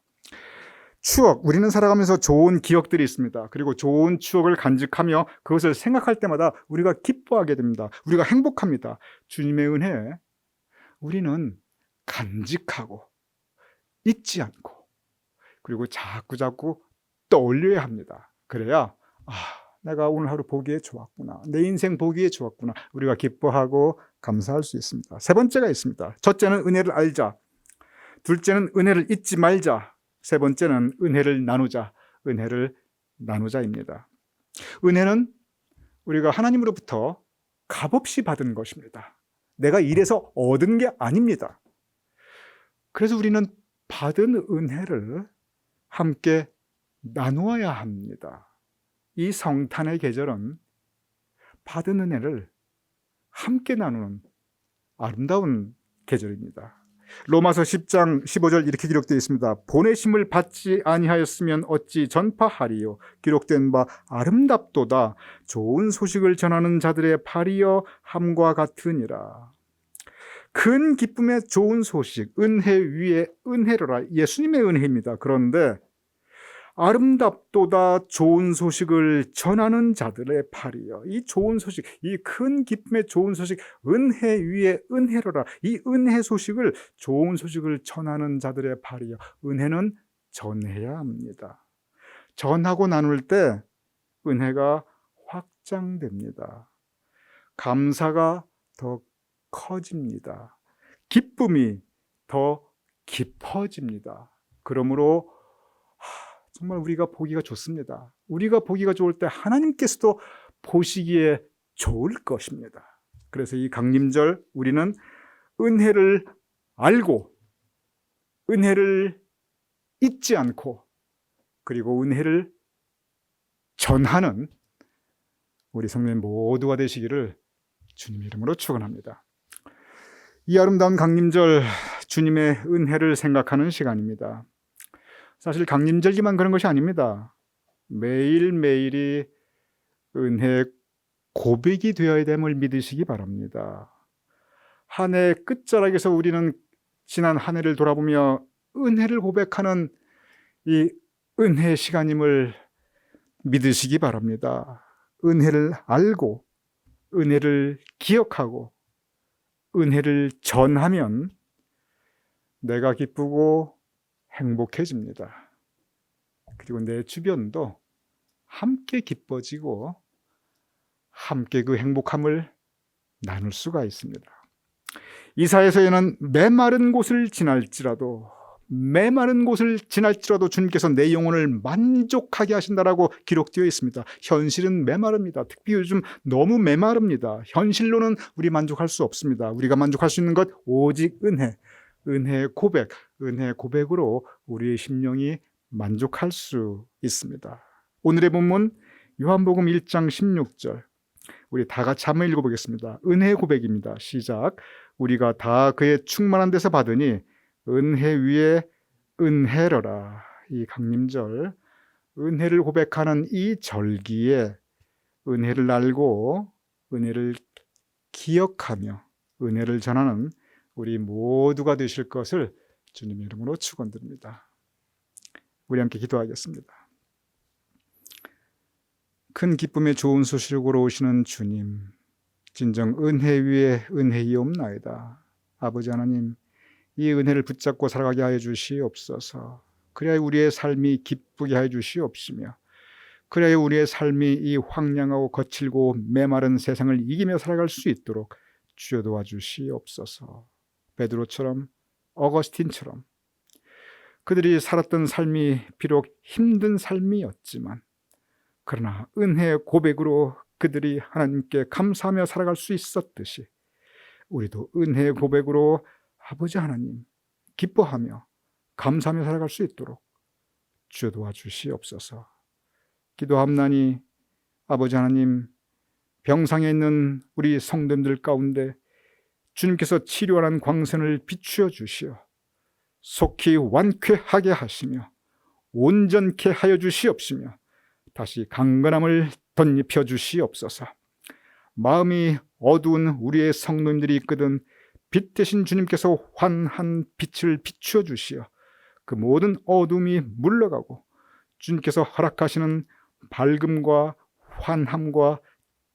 추억, 우리는 살아가면서 좋은 기억들이 있습니다. 그리고 좋은 추억을 간직하며 그것을 생각할 때마다 우리가 기뻐하게 됩니다. 우리가 행복합니다. 주님의 은혜에 우리는 간직하고 잊지 않고 그리고 자꾸 떠올려야 합니다. 그래야 내가 오늘 하루 보기에 좋았구나, 내 인생 보기에 좋았구나, 우리가 기뻐하고 감사할 수 있습니다. 세 번째가 있습니다. 첫째는 은혜를 알자, 둘째는 은혜를 잊지 말자, 세 번째는 은혜를 나누자입니다. 은혜는 우리가 하나님으로부터 값없이 받은 것입니다. 내가 일해서 얻은 게 아닙니다. 그래서 우리는 받은 은혜를 함께 나누어야 합니다. 이 성탄의 계절은 받은 은혜를 함께 나누는 아름다운 계절입니다. 로마서 10장 15절 이렇게 기록되어 있습니다. 보내심을 받지 아니하였으면 어찌 전파하리요. 기록된 바 아름답도다. 좋은 소식을 전하는 자들의 발이여 함과 같으니라. 큰 기쁨의 좋은 소식, 은혜 위에 은혜로라. 예수님의 은혜입니다. 그런데 아름답도다 좋은 소식을 전하는 자들의 팔이요. 이 좋은 소식, 이 큰 기쁨의 좋은 소식, 은혜 위에 은혜로라. 이 은혜 소식을, 좋은 소식을 전하는 자들의 팔이요. 은혜는 전해야 합니다. 전하고 나눌 때 은혜가 확장됩니다. 감사가 더 커집니다. 기쁨이 더 깊어집니다. 그러므로 정말 우리가 보기가 좋습니다. 우리가 보기가 좋을 때 하나님께서도 보시기에 좋을 것입니다. 그래서 이 강림절 우리는 은혜를 알고 은혜를 잊지 않고 그리고 은혜를 전하는 우리 성도님 모두가 되시기를 주님 이름으로 축원합니다. 이 아름다운 강림절 주님의 은혜를 생각하는 시간입니다. 사실 강림절기만 그런 것이 아닙니다. 매일매일이 은혜의 고백이 되어야 됨을 믿으시기 바랍니다. 한 해 끝자락에서 우리는 지난 한 해를 돌아보며 은혜를 고백하는 이 은혜의 시간임을 믿으시기 바랍니다. 은혜를 알고 은혜를 기억하고 은혜를 전하면 내가 기쁘고 행복해집니다. 그리고 내 주변도 함께 기뻐지고 함께 그 행복함을 나눌 수가 있습니다. 이사야서에는 메마른 곳을 지날지라도 주님께서 내 영혼을 만족하게 하신다라고 기록되어 있습니다. 현실은 메마릅니다. 특히 요즘 너무 메마릅니다. 현실로는 우리 만족할 수 없습니다. 우리가 만족할 수 있는 것 오직 은혜의 고백으로 우리의 심령이 만족할 수 있습니다. 오늘의 본문 요한복음 1장 16절 우리 다 같이 한번 읽어보겠습니다. 은혜의 고백입니다. 시작. 우리가 다 그의 충만한 데서 받으니 은혜 위에 은혜로라. 이 강림절 은혜를 고백하는 이 절기에 은혜를 알고 은혜를 기억하며 은혜를 전하는 우리 모두가 되실 것을 주님 이름으로 축원드립니다. 우리 함께 기도하겠습니다. 큰 기쁨의 좋은 소식으로 오시는 주님, 진정 은혜 위에 은혜이옵나이다. 아버지 하나님, 이 은혜를 붙잡고 살아가게 하여 주시옵소서. 그래야 우리의 삶이 기쁘게 하여 주시옵시며, 그래야 우리의 삶이 이 황량하고 거칠고 메마른 세상을 이기며 살아갈 수 있도록 주여 도와주시옵소서. 베드로처럼, 어거스틴처럼 그들이 살았던 삶이 비록 힘든 삶이었지만, 그러나 은혜의 고백으로 그들이 하나님께 감사하며 살아갈 수 있었듯이 우리도 은혜의 고백으로 아버지 하나님 기뻐하며 감사하며 살아갈 수 있도록 주여 도와주시옵소서. 기도함나니 아버지 하나님, 병상에 있는 우리 성도님들 가운데 주님께서 치료하는 광선을 비추어 주시어 속히 완쾌하게 하시며 온전케 하여 주시옵시며 다시 강건함을 덧입혀 주시옵소서. 마음이 어두운 우리의 성도님들이 있거든 빛 대신 주님께서 환한 빛을 비추어 주시어 그 모든 어둠이 물러가고 주님께서 허락하시는 밝음과 환함과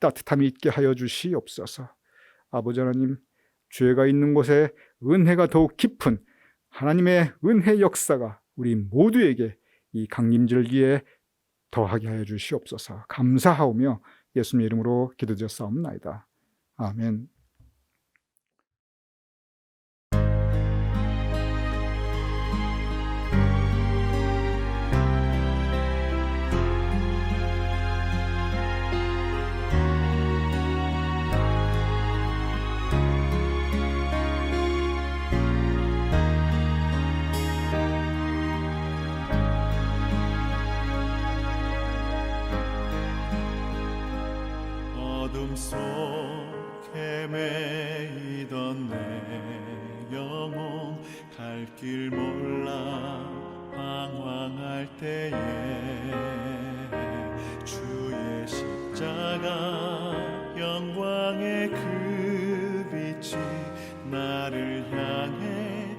따뜻함이 있게 하여 주시옵소서. 아버지 하나님, 죄가 있는 곳에 은혜가 더욱 깊은 하나님의 은혜 역사가 우리 모두에게 이 강림절기에 더하게 하여 주시옵소서. 감사하오며 예수님의 이름으로 기도드렸사옵나이다. 아멘. 어둠 속 헤매이던 내 영혼 갈 길 몰라 방황할 때에 주의 십자가 영광의 그 빛이 나를 향해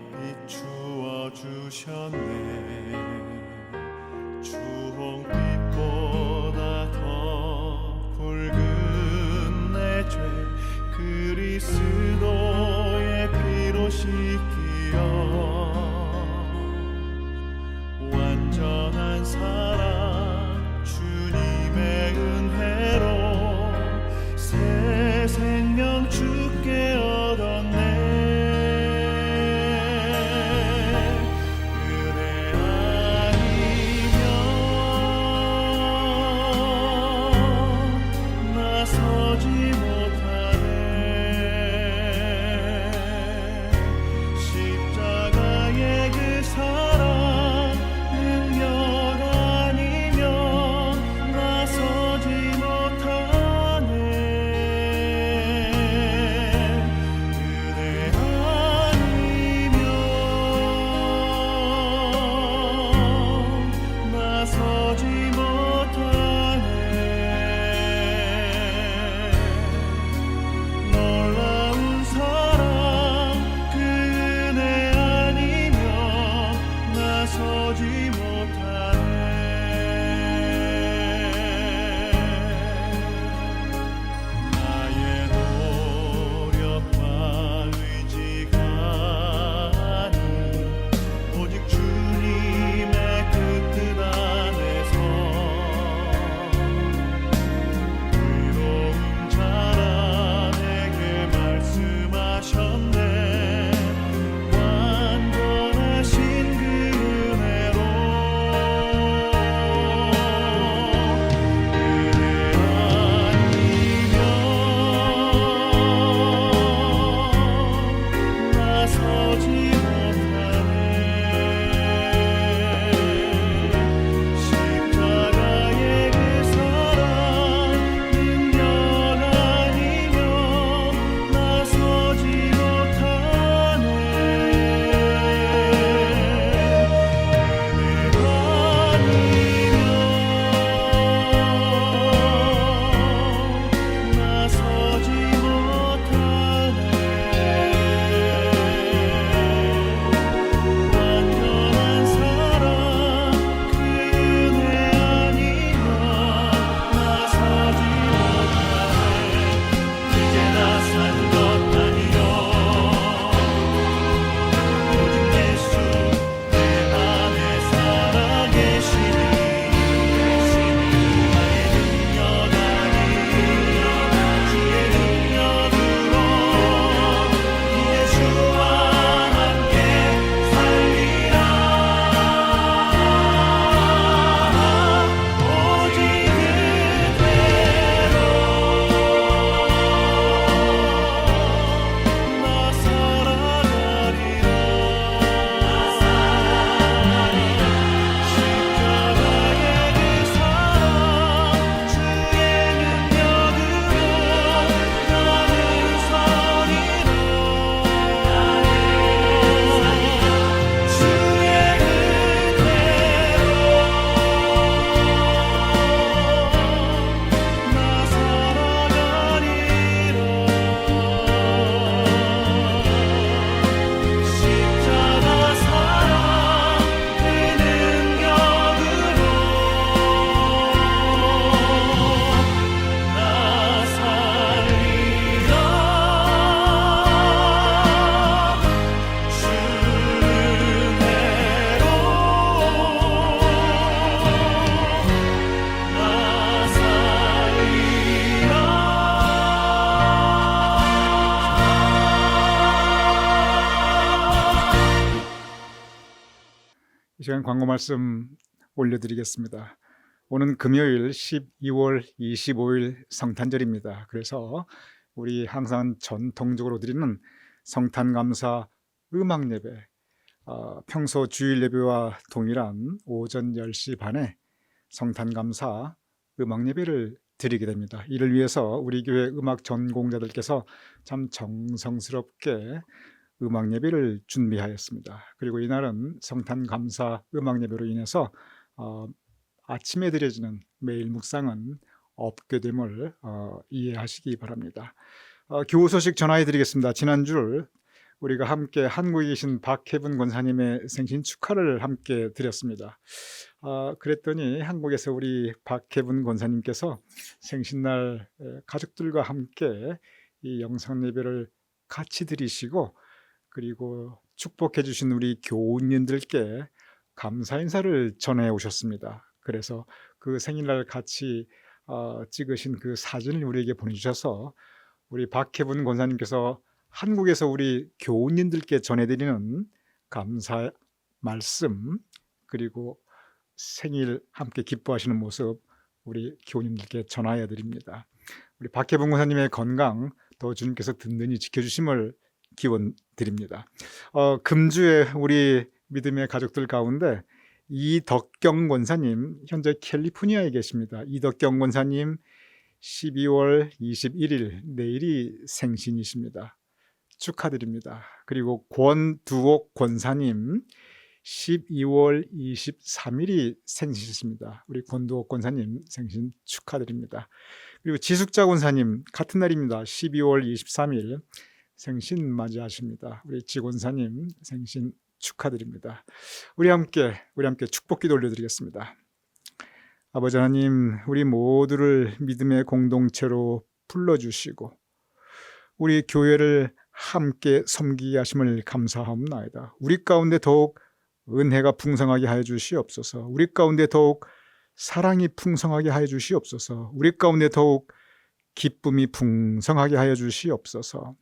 비추어 주셨네. 주홍빛보다 더 붉은 내 죄 그리스도의 피로 씻기어 완전한 사랑 주님의 은혜로 새 생명 주께 얻었네. 은혜 아니면 나서지 못하네. 십자가의 그 사랑 능력 아니면 나서지 못하네. 이 시간 광고 말씀 올려드리겠습니다. 오는 금요일 12월 25일 성탄절입니다. 그래서 우리 항상 전통적으로 드리는 성탄감사 음악예배, 평소 주일 예배와 동일한 오전 10시 반에 성탄감사 음악예배를 드리게 됩니다. 이를 위해서 우리 교회 음악 전공자들께서 참 정성스럽게 음악예배를 준비하였습니다. 그리고 이날은 성탄감사 음악예배로 인해서 아침에 드려지는 매일 묵상은 없게 됨을 이해하시기 바랍니다. 교우 소식 전하해 드리겠습니다. 지난주 우리가 함께 한국에 계신 박혜분 권사님의 생신 축하를 함께 드렸습니다. 그랬더니 한국에서 우리 박혜분 권사님께서 생신날 가족들과 함께 이 영상 예배를 같이 드리시고, 그리고 축복해 주신 우리 교우님들께 감사 인사를 전해 오셨습니다. 그래서 그 생일날 같이 찍으신 그 사진을 우리에게 보내주셔서 우리 박혜분 권사님께서 한국에서 우리 교우님들께 전해드리는 감사 말씀, 그리고 생일 함께 기뻐하시는 모습 우리 교우님들께 전하여 드립니다. 우리 박혜분 권사님의 건강 더 주님께서 든든히 지켜주심을 기원 드립니다. 금주에 우리 믿음의 가족들 가운데 이덕경 권사님, 현재 캘리포니아에 계십니다. 이덕경 권사님 12월 21일 내일이 생신이십니다. 축하드립니다. 그리고 권두옥 권사님 12월 23일이 생신이십니다. 우리 권두옥 권사님 생신 축하드립니다. 그리고 지숙자 권사님 같은 날입니다. 12월 23일 생신 맞이하십니다. 우리 지권사님 생신 축하드립니다. 우리 함께 축복기도 올려드리겠습니다. 아버지 하나님, 우리 모두를 믿음의 공동체로 불러주시고 우리 교회를 함께 섬기게 하심을 감사하옵나이다. 우리 가운데 더욱 은혜가 풍성하게 하여 주시옵소서. 우리 가운데 더욱 사랑이 풍성하게 하여 주시옵소서. 우리 가운데 더욱 기쁨이 풍성하게 하여 주시옵소서.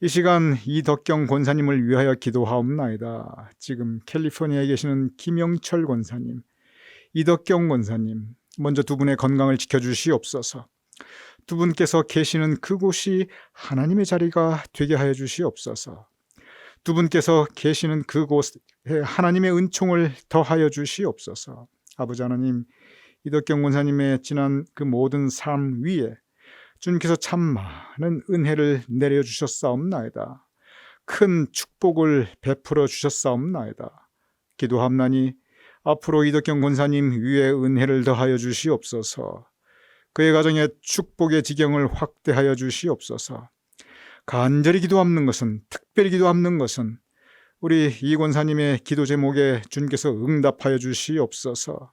이 시간 이덕경 권사님을 위하여 기도하옵나이다. 지금 캘리포니아에 계시는 김영철 권사님, 이덕경 권사님, 먼저 두 분의 건강을 지켜주시옵소서. 두 분께서 계시는 그곳이 하나님의 자리가 되게 하여 주시옵소서. 두 분께서 계시는 그곳에 하나님의 은총을 더하여 주시옵소서. 아버지 하나님, 이덕경 권사님의 지난 그 모든 삶 위에 주님께서 참 많은 은혜를 내려주셨사옵나이다. 큰 축복을 베풀어 주셨사옵나이다. 기도함나니 앞으로 이덕경 권사님 위에 은혜를 더하여 주시옵소서. 그의 가정에 축복의 지경을 확대하여 주시옵소서. 간절히 기도함는 것은, 특별히 기도함는 것은 우리 이 권사님의 기도 제목에 주님께서 응답하여 주시옵소서.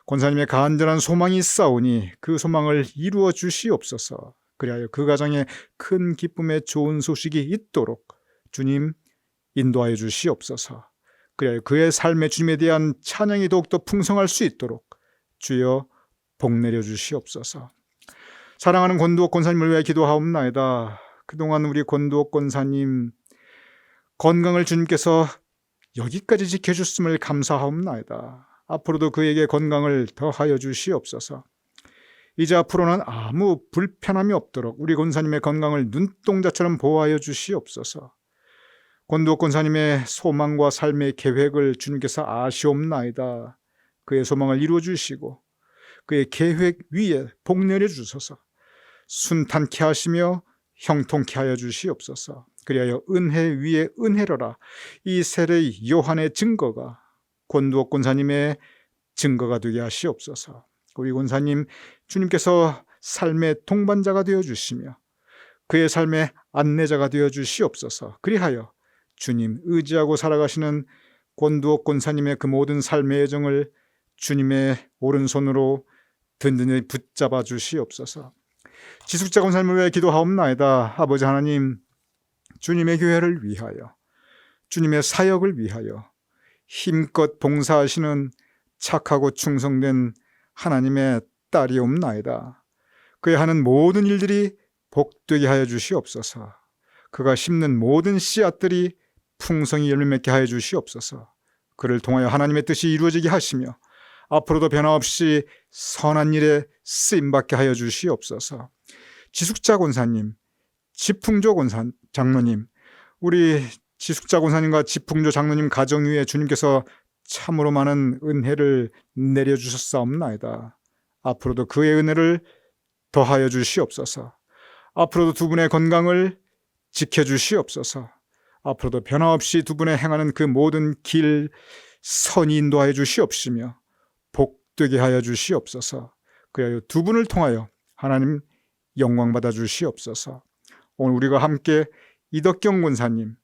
권사님의 간절한 소망이 있사오니 그 소망을 이루어 주시옵소서. 그리하여 그 가정에 큰 기쁨의 좋은 소식이 있도록 주님 인도하여 주시옵소서. 그리하여 그의 삶에 주님에 대한 찬양이 더욱더 풍성할 수 있도록 주여 복 내려 주시옵소서. 사랑하는 권두옥 권사님을 위해 기도하옵나이다. 그동안 우리 권두옥 권사님 건강을 주님께서 여기까지 지켜주셨음을 감사하옵나이다. 앞으로도 그에게 건강을 더하여 주시옵소서. 이제 앞으로는 아무 불편함이 없도록 우리 권사님의 건강을 눈동자처럼 보호하여 주시옵소서. 권두옥 권사님의 소망과 삶의 계획을 주님께서 아시옵나이다. 그의 소망을 이루어 주시고 그의 계획 위에 복 내려 주소서. 순탄케 하시며 형통케 하여 주시옵소서. 그리하여 은혜 위에 은혜로라. 이 세례 요한의 증거가 권두옥 권사님의 증거가 되게 하시옵소서. 우리 권사님 주님께서 삶의 동반자가 되어주시며 그의 삶의 안내자가 되어주시옵소서. 그리하여 주님 의지하고 살아가시는 권두옥 권사님의 그 모든 삶의 여정을 주님의 오른손으로 든든히 붙잡아 주시옵소서. 지숙자 권사님을 위해 기도하옵나이다. 아버지 하나님, 주님의 교회를 위하여, 주님의 사역을 위하여 힘껏 봉사하시는 착하고 충성된 하나님의 딸이옵나이다. 그의 하는 모든 일들이 복되게 하여 주시옵소서. 그가 심는 모든 씨앗들이 풍성히 열매 맺게 하여 주시옵소서. 그를 통하여 하나님의 뜻이 이루어지게 하시며 앞으로도 변함없이 선한 일에 쓰임받게 하여 주시옵소서. 지숙자 권사님, 지풍조 장로님, 우리 지숙자 권사님과 지풍조 장로님 가정 위에 주님께서 참으로 많은 은혜를 내려주셨사옵나이다. 앞으로도 그의 은혜를 더하여 주시옵소서. 앞으로도 두 분의 건강을 지켜주시옵소서. 앞으로도 변함없이 두 분의 행하는 그 모든 길 선이 인도하여 주시옵시며 복되게 하여 주시옵소서. 그리하여 두 분을 통하여 하나님 영광 받아 주시옵소서. 오늘 우리가 함께 이덕경 권사님,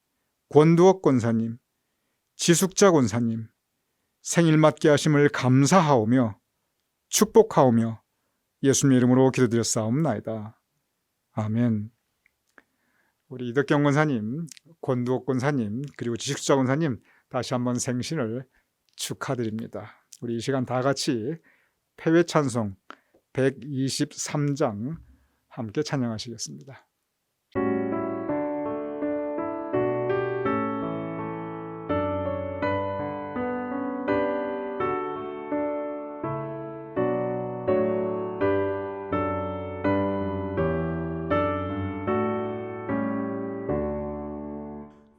권두옥 권사님, 지숙자 권사님 생일 맞게 하심을 감사하오며 축복하오며 예수님의 이름으로 기도드렸사옵나이다. 아멘. 우리 이덕경 권사님, 권두옥 권사님, 그리고 지숙자 권사님 다시 한번 생신을 축하드립니다. 우리 이 시간 다 같이 패회 찬송 123장 함께 찬양하시겠습니다.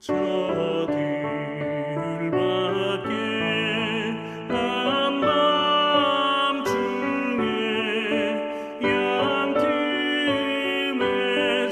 저 들밖에 한밤중에 양 틈에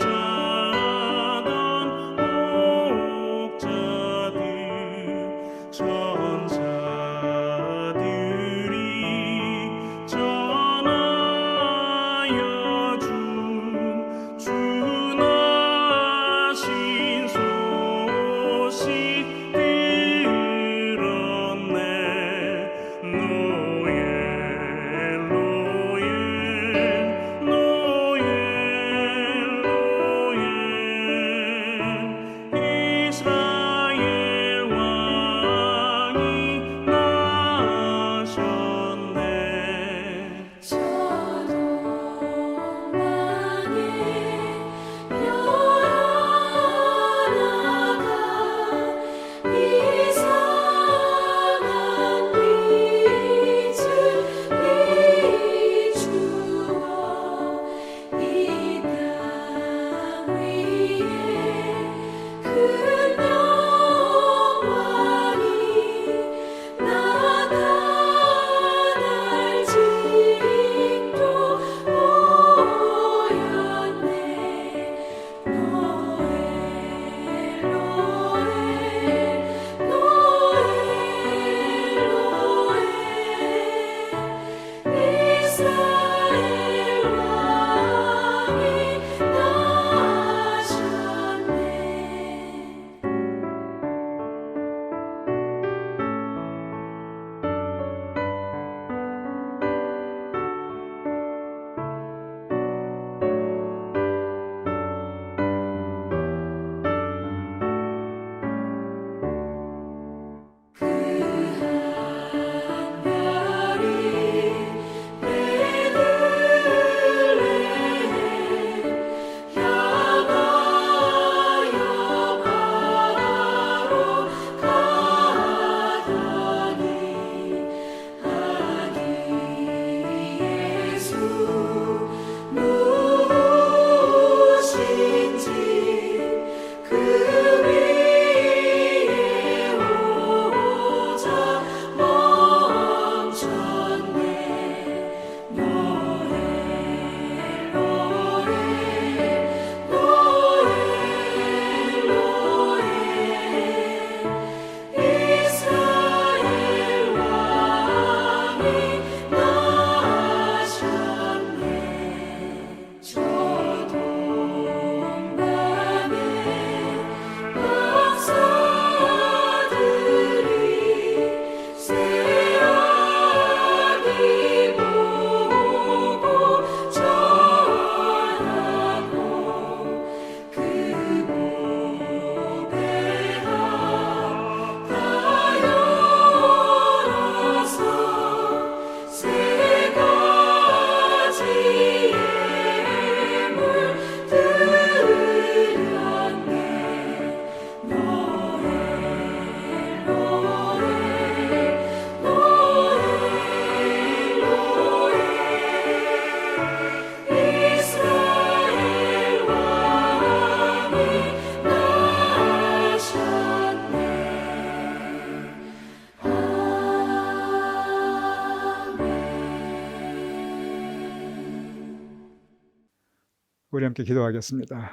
우리 함께 기도하겠습니다.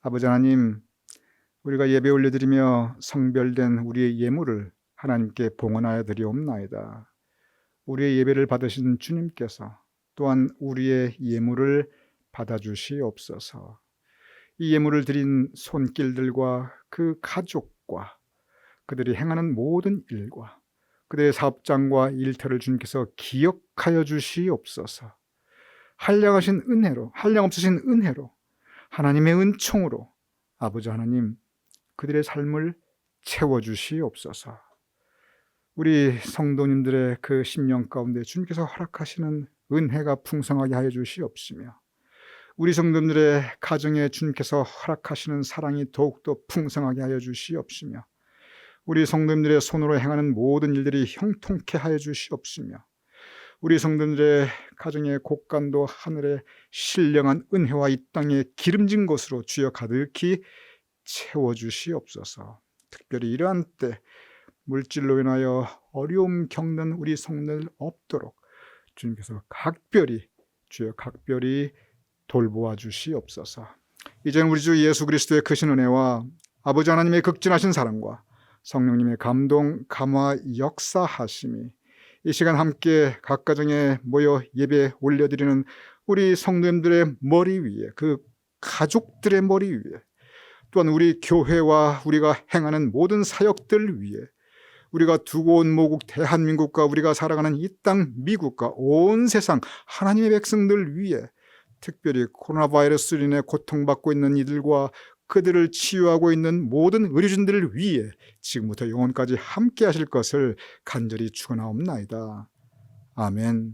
아버지 하나님, 우리가 예배 올려드리며 성별된 우리의 예물을 하나님께 봉헌하여 드리옵나이다. 우리의 예배를 받으신 주님께서 또한 우리의 예물을 받아주시옵소서. 이 예물을 드린 손길들과 그 가족과 그들이 행하는 모든 일과 그들의 사업장과 일터를 주님께서 기억하여 주시옵소서. 한량하신 은혜로, 한량없으신 은혜로, 하나님의 은총으로 아버지 하나님 그들의 삶을 채워주시옵소서. 우리 성도님들의 그 심령 가운데 주님께서 허락하시는 은혜가 풍성하게 하여 주시옵시며 우리 성도님들의 가정에 주님께서 허락하시는 사랑이 더욱더 풍성하게 하여 주시옵시며 우리 성도님들의 손으로 행하는 모든 일들이 형통케 하여 주시옵시며 우리 성도님들의 가정의 곳간도 하늘의 신령한 은혜와 이 땅의 기름진 것으로 주여 가득히 채워주시옵소서. 특별히 이러한 때 물질로 인하여 어려움 겪는 우리 성도들 없도록 주님께서 주여 각별히 돌보아 주시옵소서. 이제는 우리 주 예수 그리스도의 크신 은혜와 아버지 하나님의 극진하신 사랑과 성령님의 감동, 감화, 역사하심이 이 시간 함께 각 가정에 모여 예배 올려드리는 우리 성도님들의 머리 위에, 그 가족들의 머리 위에, 또한 우리 교회와 우리가 행하는 모든 사역들 위에, 우리가 두고 온 모국 대한민국과 우리가 살아가는 이 땅 미국과 온 세상 하나님의 백성들 위에, 특별히 코로나 바이러스로 인해 고통받고 있는 이들과 그들을 치유하고 있는 모든 의료진들을 위해 지금부터 영원까지 함께 하실 것을 간절히 축원하옵나이다. 아멘.